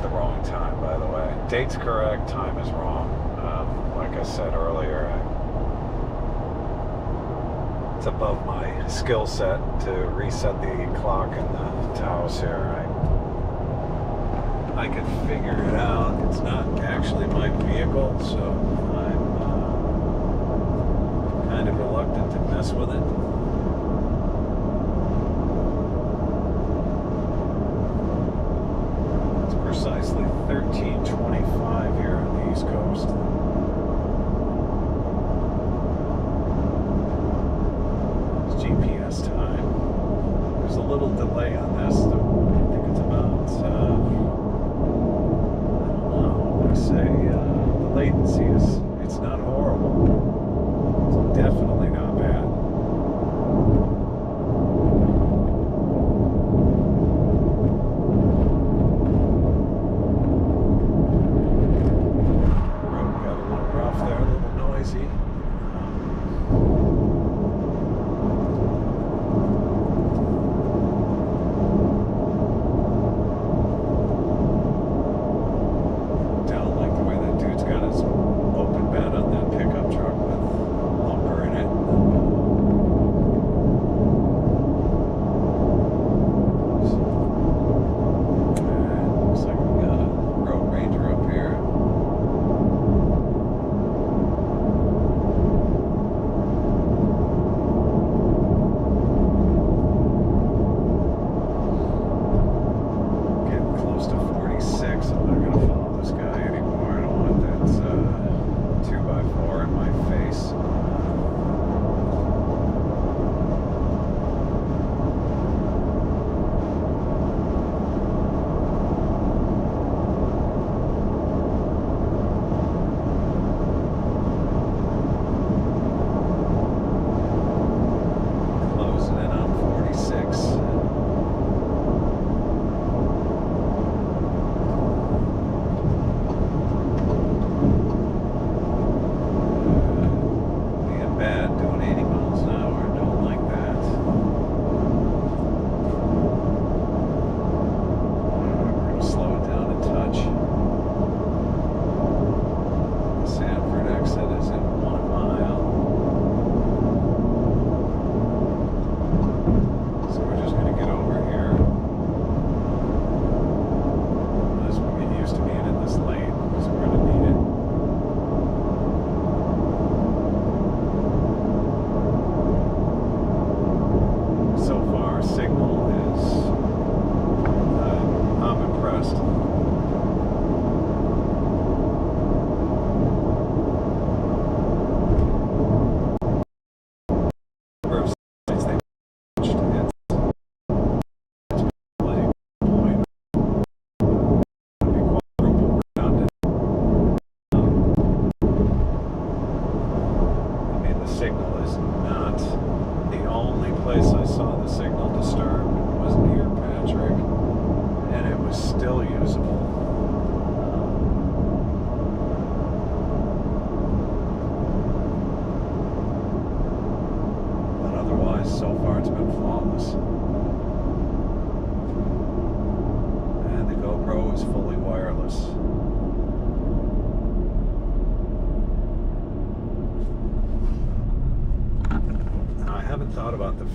The wrong time, by the way. Date's correct, time is wrong. Like I said earlier, it's above my skill set to reset the clock in the house here. I could figure it out. It's not actually my vehicle, so I'm kind of reluctant to mess with it. Precisely 13:25 here on the East Coast. It's GPS time. There's a little delay on this. I think it's about, I don't know, I say the latency it's not horrible. It's definitely not bad. Don't like the way that dude's got his open bed on that pickup truck with lumber in it.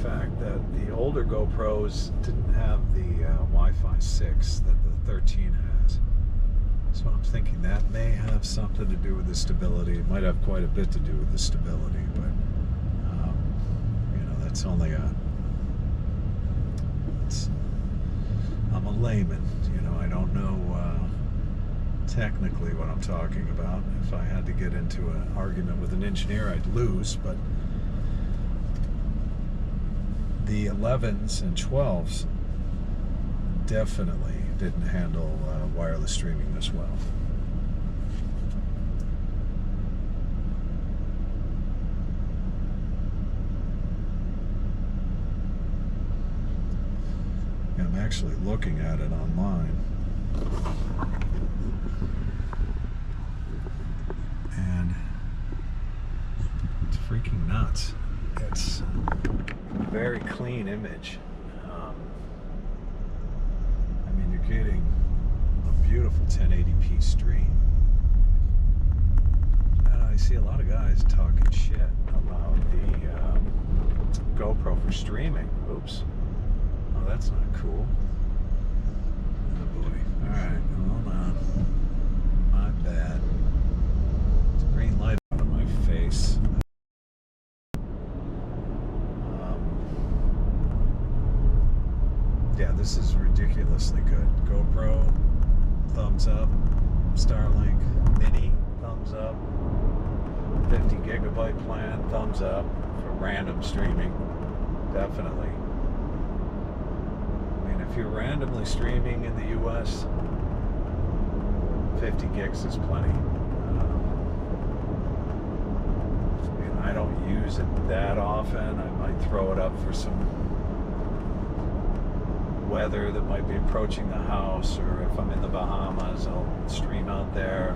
fact that the older GoPros didn't have the Wi-Fi 6 that the 13 has. So I'm thinking that may have something to do with the stability. It might have quite a bit to do with the stability, but you know, that's only I'm a layman, you know, I don't know technically what I'm talking about. If I had to get into an argument with an engineer, I'd lose, but the 11s and 12s definitely didn't handle wireless streaming this well. I'm actually looking at it online, and it's freaking nuts. It's a very clean image. I mean, you're getting a beautiful 1080p stream. And I see a lot of guys talking shit about the GoPro for streaming. Oops. Oh, that's not cool. Oh boy. Alright, hold on. My bad. It's a green light out of my face. Yeah, this is ridiculously good. GoPro, thumbs up. Starlink Mini, thumbs up. 50 gigabyte plan, thumbs up for random streaming. Definitely. I mean, if you're randomly streaming in the US, 50 gigs is plenty. I mean, I don't use it that often. I might throw it up for some weather that might be approaching the house, or if I'm in the Bahamas, I'll stream out there,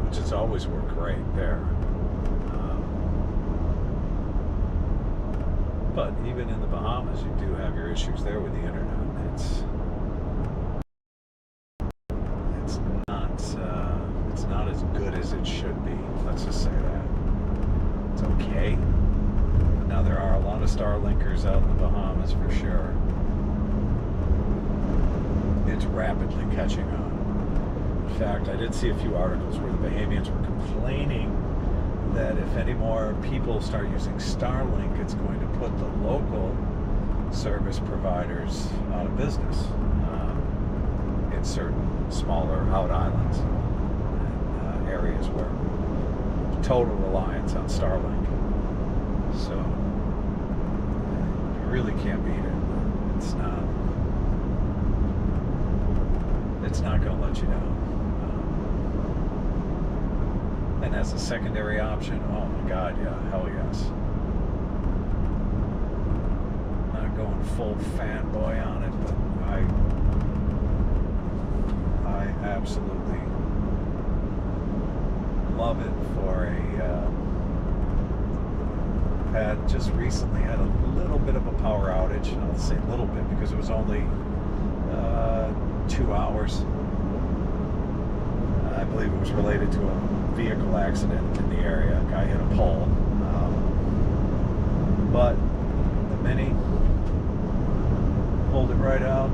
which has always worked great there. But even in the Bahamas, you do have your issues there with the internet. It's not as good as it should be. Let's just say that. It's okay. But now there are a lot of Starlinkers out in the Bahamas for sure. It's rapidly catching on. In fact, I did see a few articles where the Bahamians were complaining that if any more people start using Starlink, it's going to put the local service providers out of business in certain smaller out islands and areas where total reliance on Starlink. So you really can't beat it. It's not going to let you down. And as a secondary option, oh my God, yeah, hell yes. Not going full fanboy on it, but I absolutely love it for just recently had a little bit of a power outage. I'll say a little bit because it was only 2 hours. I believe it was related to a vehicle accident in the area. A guy hit a pole. But the Mini pulled it right out.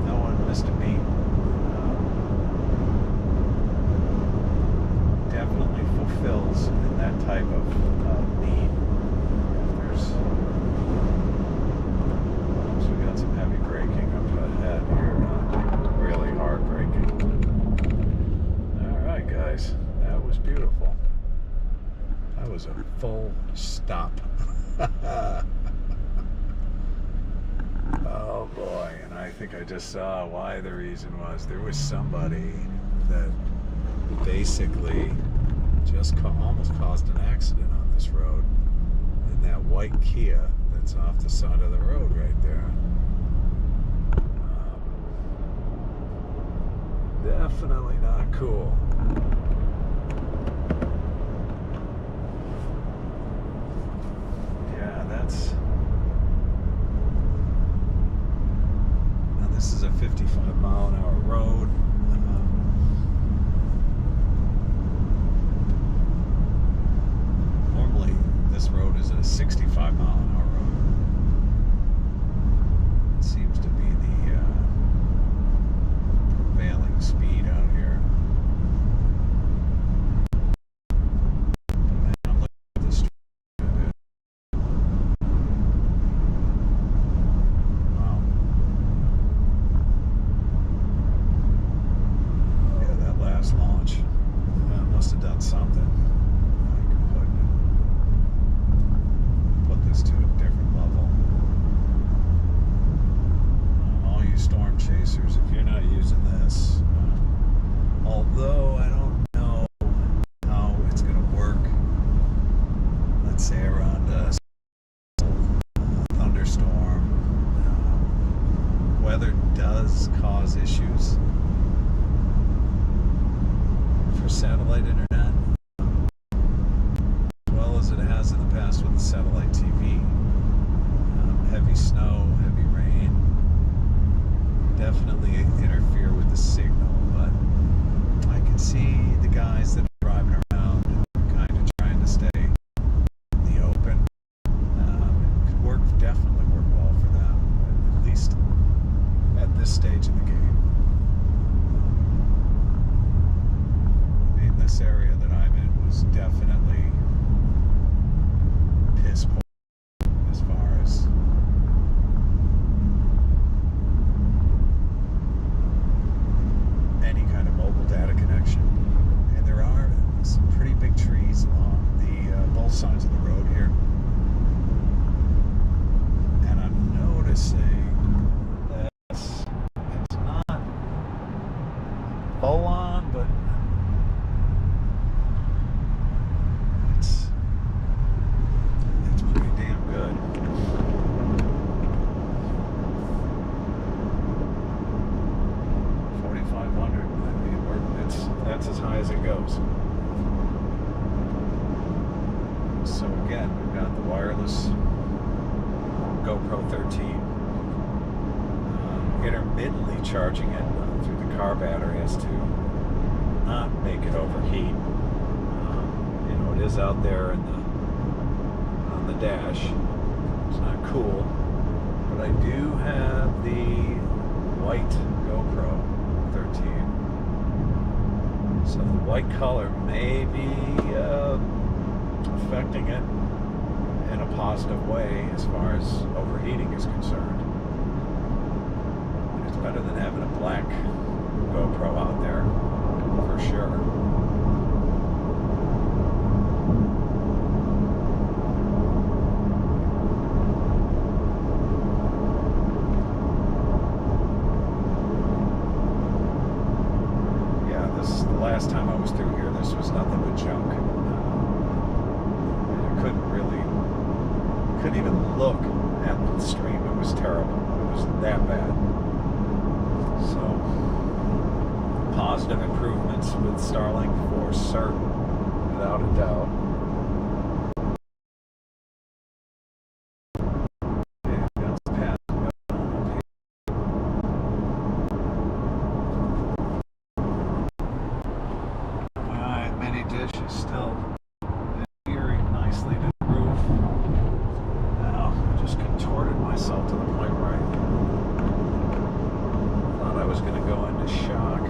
No one missed a beat. Definitely fulfills in that type of need. So we got some heavy braking up ahead here. Really hard braking. Alright guys, that was beautiful. That was a full stop. Oh boy, and I think I just saw why the reason was there was somebody that basically just almost caused an accident on this road in that white Kia that's off the side of the road right there. Definitely not cool. Yeah, now this is a 55-mile-an-hour road. Normally this road is a 65-mile-an-hour road. It seems to be the prevailing speed out here. But man, I'm looking at this street. Wow. Yeah, that last launch must have done something. This to a different level. All you storm chasers, if you're not using this, although I don't know how it's going to work, let's say around a thunderstorm, weather does cause issues for satellite internet, as it has in the past with the satellite TV. Heavy snow, heavy rain definitely interfere with the signal, but I can see the guys that are driving around kind of trying to stay in the open. It could definitely work well for them, at least at this stage of the game. I mean, this area that I'm in was definitely piss poor as far as any kind of mobile data connection. And there are some pretty big trees along the both sides of the road here. And I'm noticing that it's not full on, but pretty damn good. 4,500. I mean, that's as high as it goes. So again, we've got the wireless GoPro 13, intermittently charging it through the car battery as to not make it overheat. It is out there in the dash. It's not cool, but I do have the white GoPro 13, so the white color may be affecting it in a positive way as far as overheating is concerned. It's better than having a black GoPro out there, for sure. Last time I was through here, this was nothing but junk. And I couldn't even look at the stream. It was terrible. It was that bad. So, positive improvements with Starlink for certain, without a doubt. Still adhering nicely to the roof. Now, I just contorted myself to the point where I thought I was going to go into shock.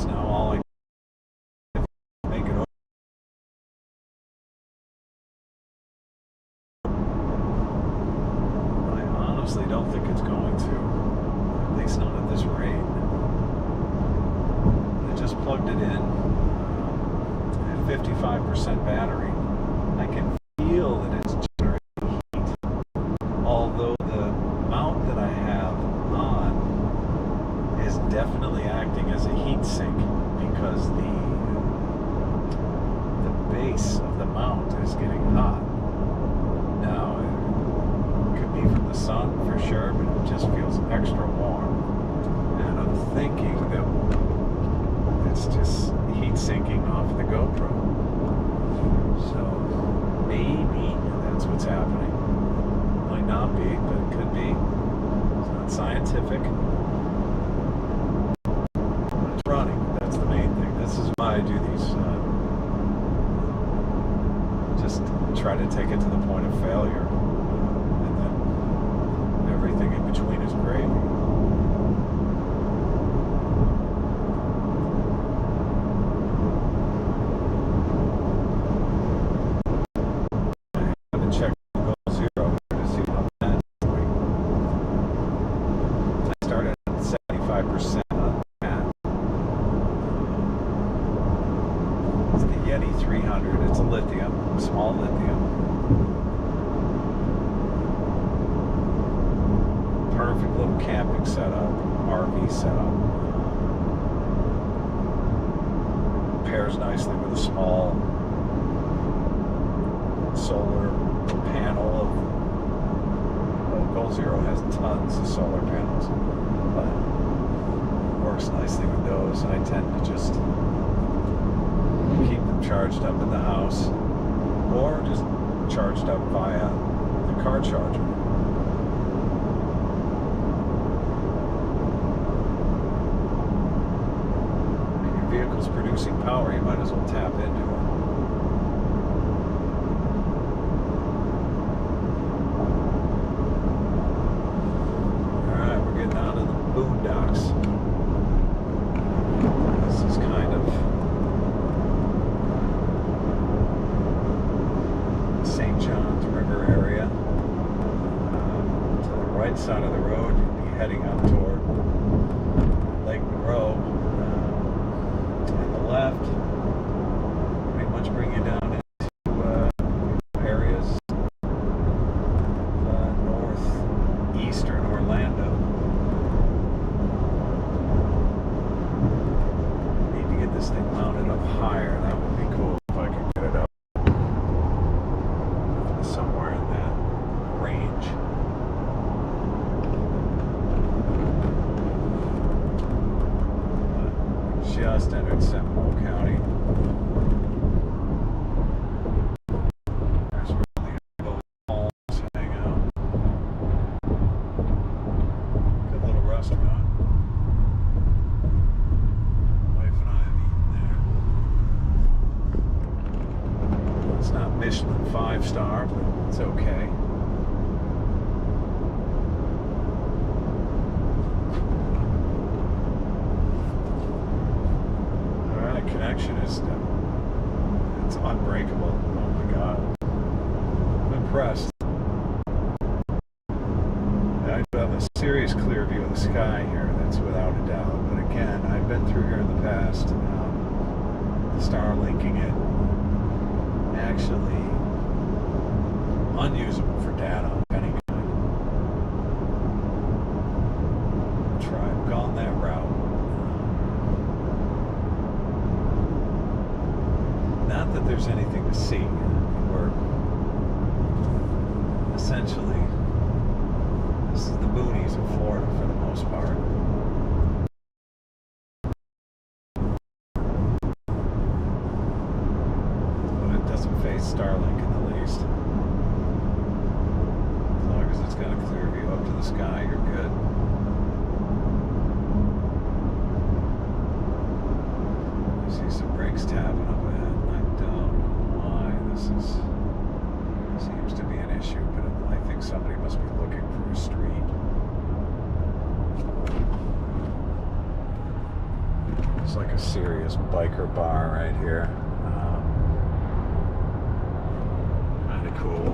Now all I make it over. I honestly don't think it's going to, at least not at this rate. I just plugged it in at 55% battery. I can feel that it's generating heat, although the mount that I have on is definitely acting as a heat sink, because the base of the mount is getting hot. Now, it could be from the sun for sure, but it just feels extra warm. And I'm thinking that it's just heat sinking off the GoPro. So maybe that's what's happening. Might not be, but it could be. It's not scientific. But it's running. That's the main thing. This is why I do these. Just try to take it to the point of failure. And then everything in between is gravy. Small lithium. Perfect little camping setup, RV setup. Pairs nicely with a small solar panel of Goal Zero has tons of solar panels, but works nicely with those. I tend to just keep them charged up in the house, or just charged up via the car charger. If your vehicle's producing power, you might as well tap into it. Alright, we're getting out of the boondocks. This is kind of St. John's River area. To the right side of the road, you'd be heading up toward Lake Monroe. And the left, pretty much bring you down into areas northeastern Orlando. Need to get this thing mounted up higher. That would be cool if I could get it up somewhere in that range. Just entered Seminole County. There's really little homes hang out. Good little restaurant. Wife and I have eaten there. It's not Michelin 5-star, but it's okay. Alright, connection is it's unbreakable. Oh my god. I'm impressed. I do have a serious clear view of the sky here, that's without a doubt. But again, I've been through here in the past, Starlinking it. Actually unusable for data of any kind. I've gone that route. Not that there's anything to see. We're essentially, this is the boonies of Florida for the most part. But it doesn't face Starlink in the least. As long as it's got a clear view up to the sky, you're good. I see some brakes tapping up ahead. I don't know why this seems to be an issue, but I think somebody must be looking for a street. It's like a serious biker bar right here. Kind of cool.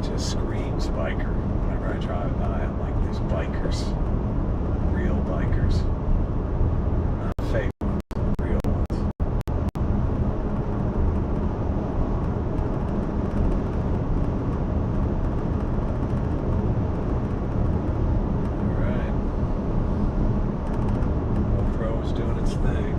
Just screams biker. Whenever I drive by, I'm like, these bikers. Real bikers. Not fake ones, real ones. Alright. GoPro is doing its thing.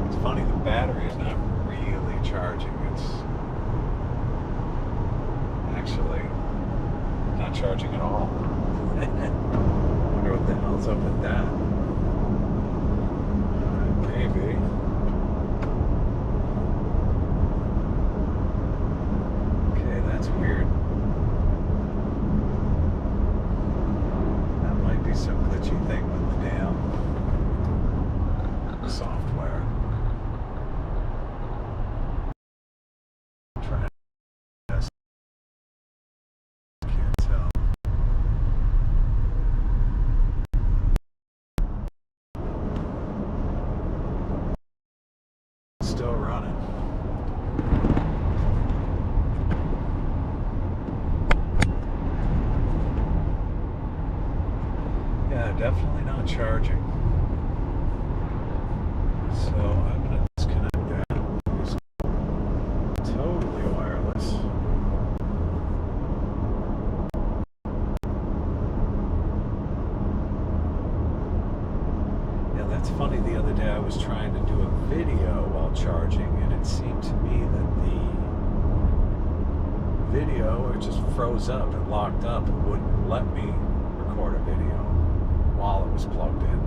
It's funny, the battery is not really charging. It's actually charging at all. Wonder what the hell's up with that. Maybe. Okay, that's weird. That might be some glitchy thing with the damn software. Try to test. Can't tell. Still running. Yeah, definitely not charging. So I'm going to disconnect that. It's totally wireless. Yeah, that's funny. The other day I was trying to do a video while charging, and it seemed to me that the video, it just froze up. It locked up. It wouldn't let me record a video while it was plugged in.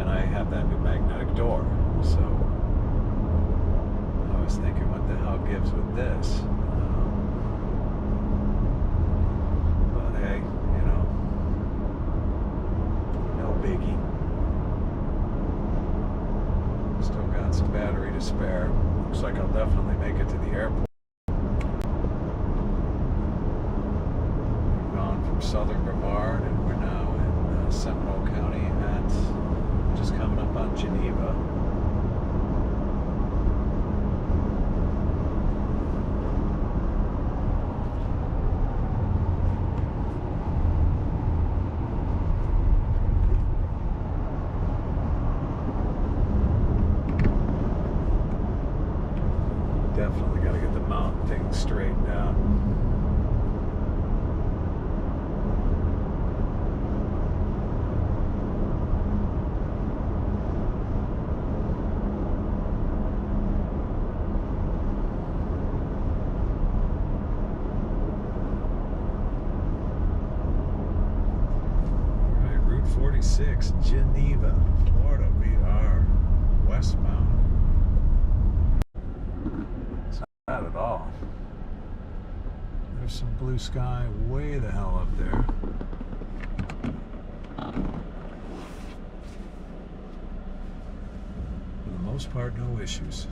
And I have that new magnetic door, so I was thinking, what the hell gives with this? But hey, you know, no biggie. Still got some battery to spare. Looks like I'll definitely make it to the airport. We've gone from Southern Brevard, and we're now in Seminole County at just coming up on Geneva. Definitely got to get the mountain thing straightened out. All right, Route 46, Geneva, Florida. We are westbound. Not at all. There's some blue sky way the hell up there. For the most part, no issues.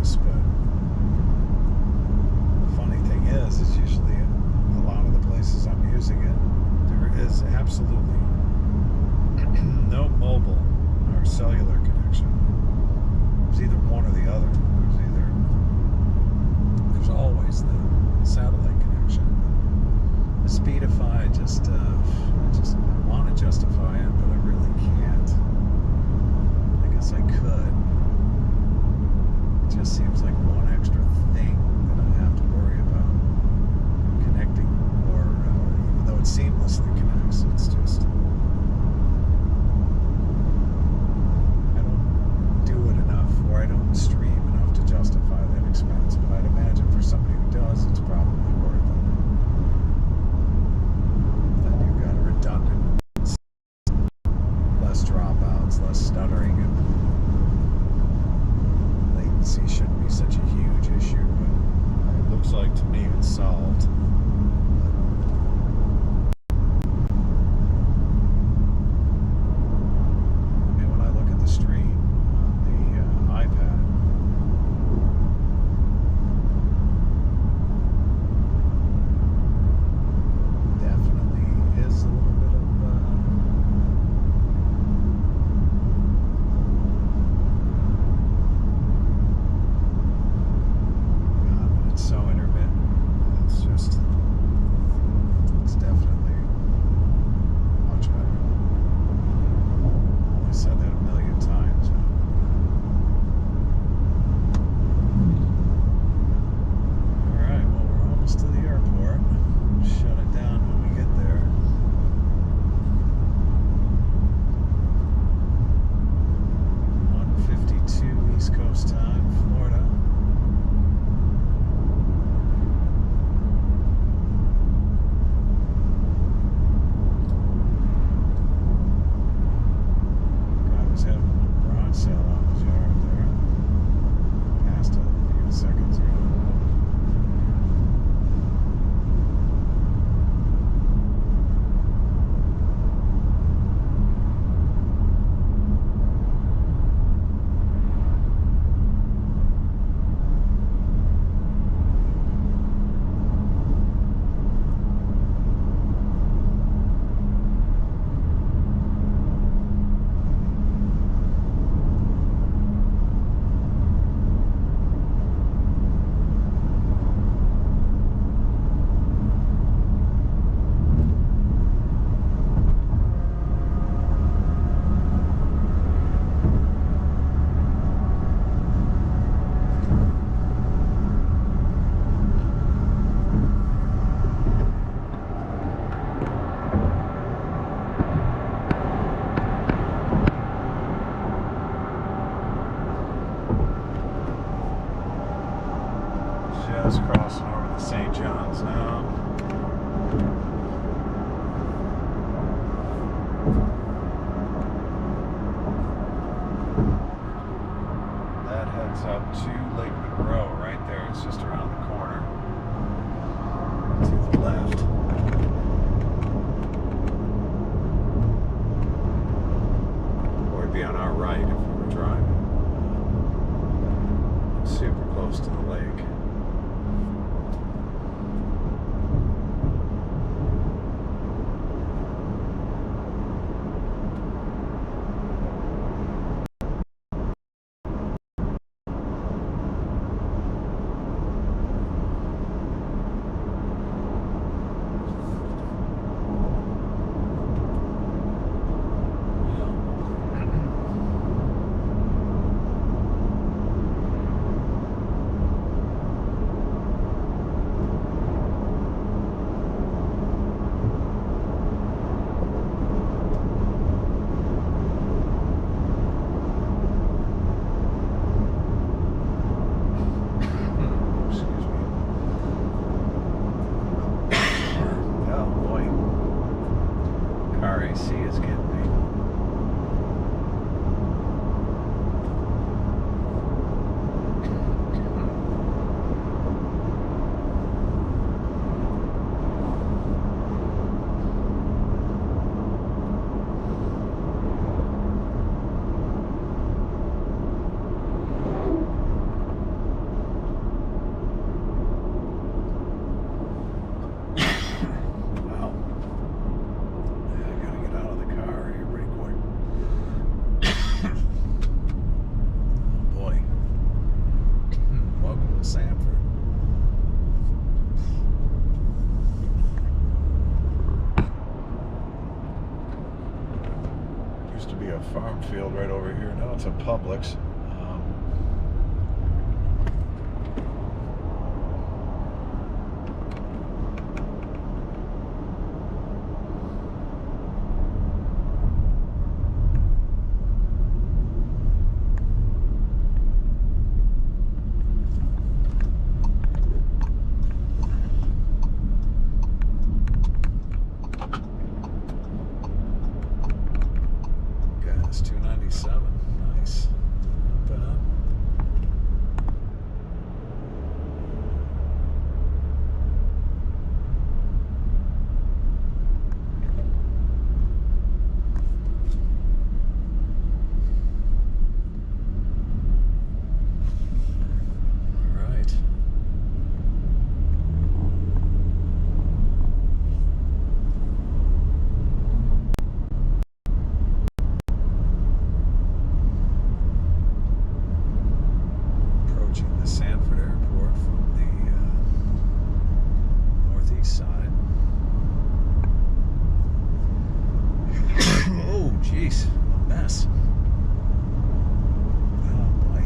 this, but the funny thing is usually a lot of the places I'm using it, there is absolutely no mobile or cellular connection. There's either one or the other. There's always the satellite connection. The Speedify, I want to justify it, but I really can't. I guess I could. It just seems like one extra thing that I have to worry about connecting, or even though it seamlessly connects, it's just, I don't do it enough, or I don't stream enough to justify that expense. But I'd imagine for somebody who does, it's probably worth it. Then you've got a redundant, less dropouts, less stuttering, and latency shouldn't be such a huge issue, but it looks like to me it's solved. I mean, when I look at the stream on the iPad, definitely is a little bit of God, but it's so intermittent. It's definitely much better. I said that a million times. Alright, well, we're almost to the airport. Shut it down when we get there. (1:52) East Coast time, Florida. Guy was having a garage sale on his yard there. Passed a few seconds ago. Just crossing over the St. John's now. That heads up to Lake Monroe right there. It's just around the corner to the left. Or it'd be on our right if we were driving. Super close to the lake. Sanford. Used to be a farm field right over here. Now it's a Publix. Nice. Not bad. All right. The Sanford Airport from the northeast side. Oh, jeez, a mess. Oh, boy.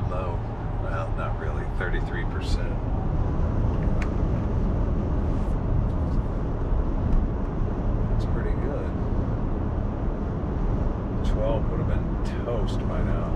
Low. Well, not really, 33%. That's pretty good. 12 would have been toast by now.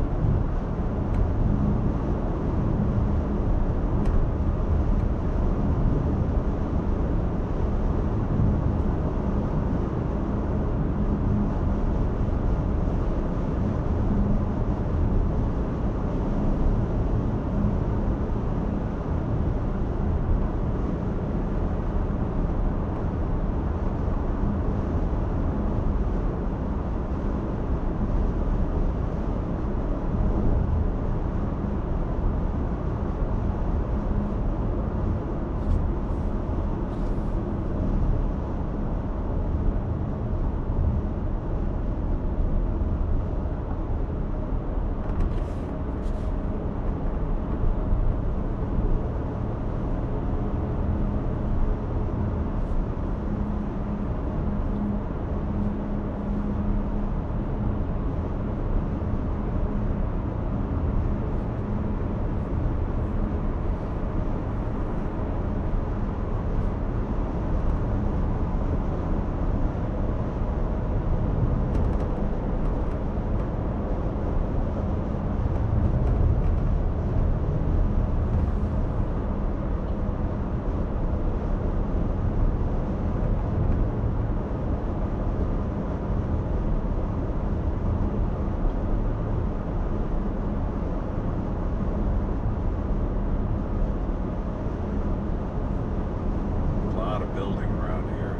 Building around here.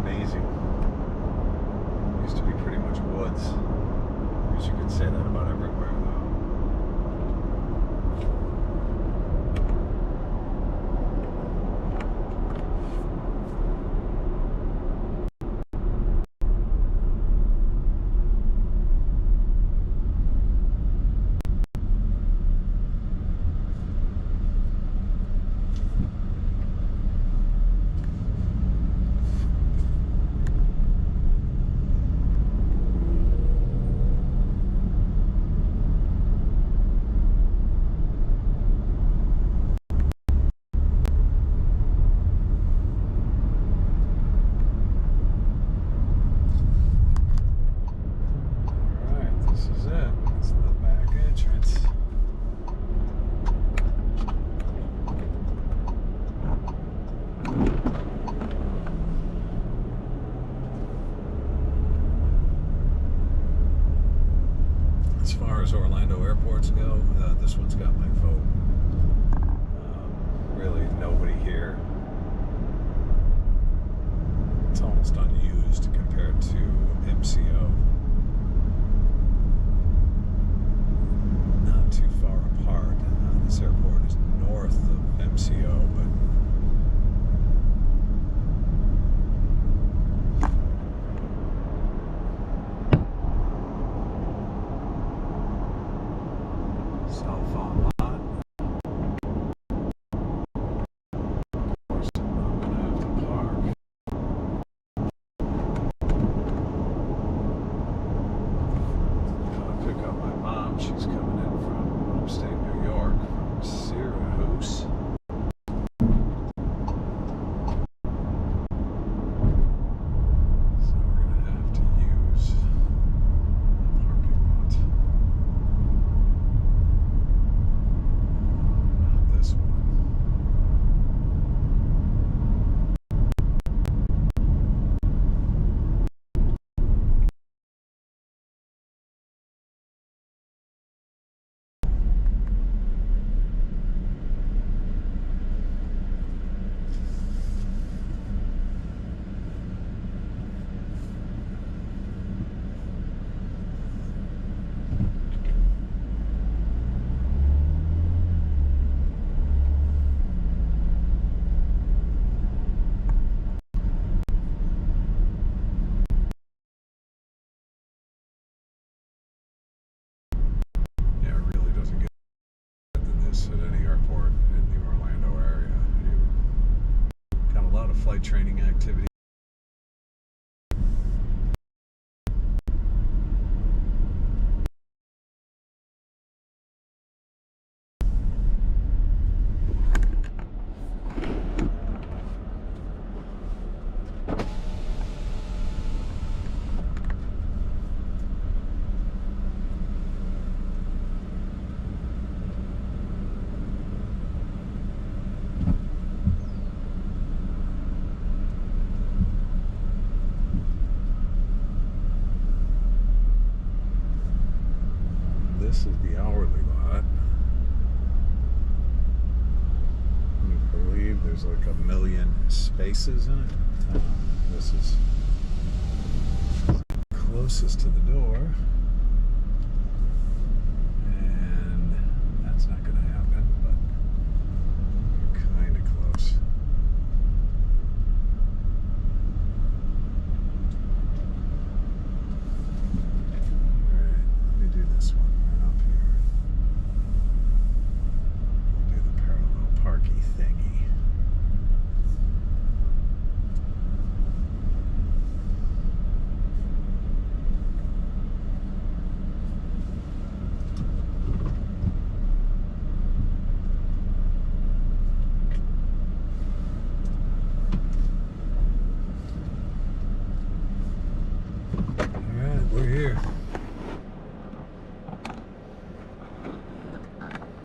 Amazing. Used to be pretty much woods. I guess you could say that about everywhere though. as Orlando airports go, this one's got my vote. Really, nobody here. It's almost unused compared to MCO. Not too far apart. This airport is north of MCO, but cell phone lot. Of course, I'm gonna have to park. Gotta pick up my mom. She's coming in from upstate New York, from Syracuse. So we're gonna have to use the parking lot. Not this one. Yeah, it really doesn't get better than this at any airport in the Orlando area. You've got a lot of flight training activity. This is the hourly lot. I believe there's like 1 million spaces in it. This is closest to the door. And that's not going to happen.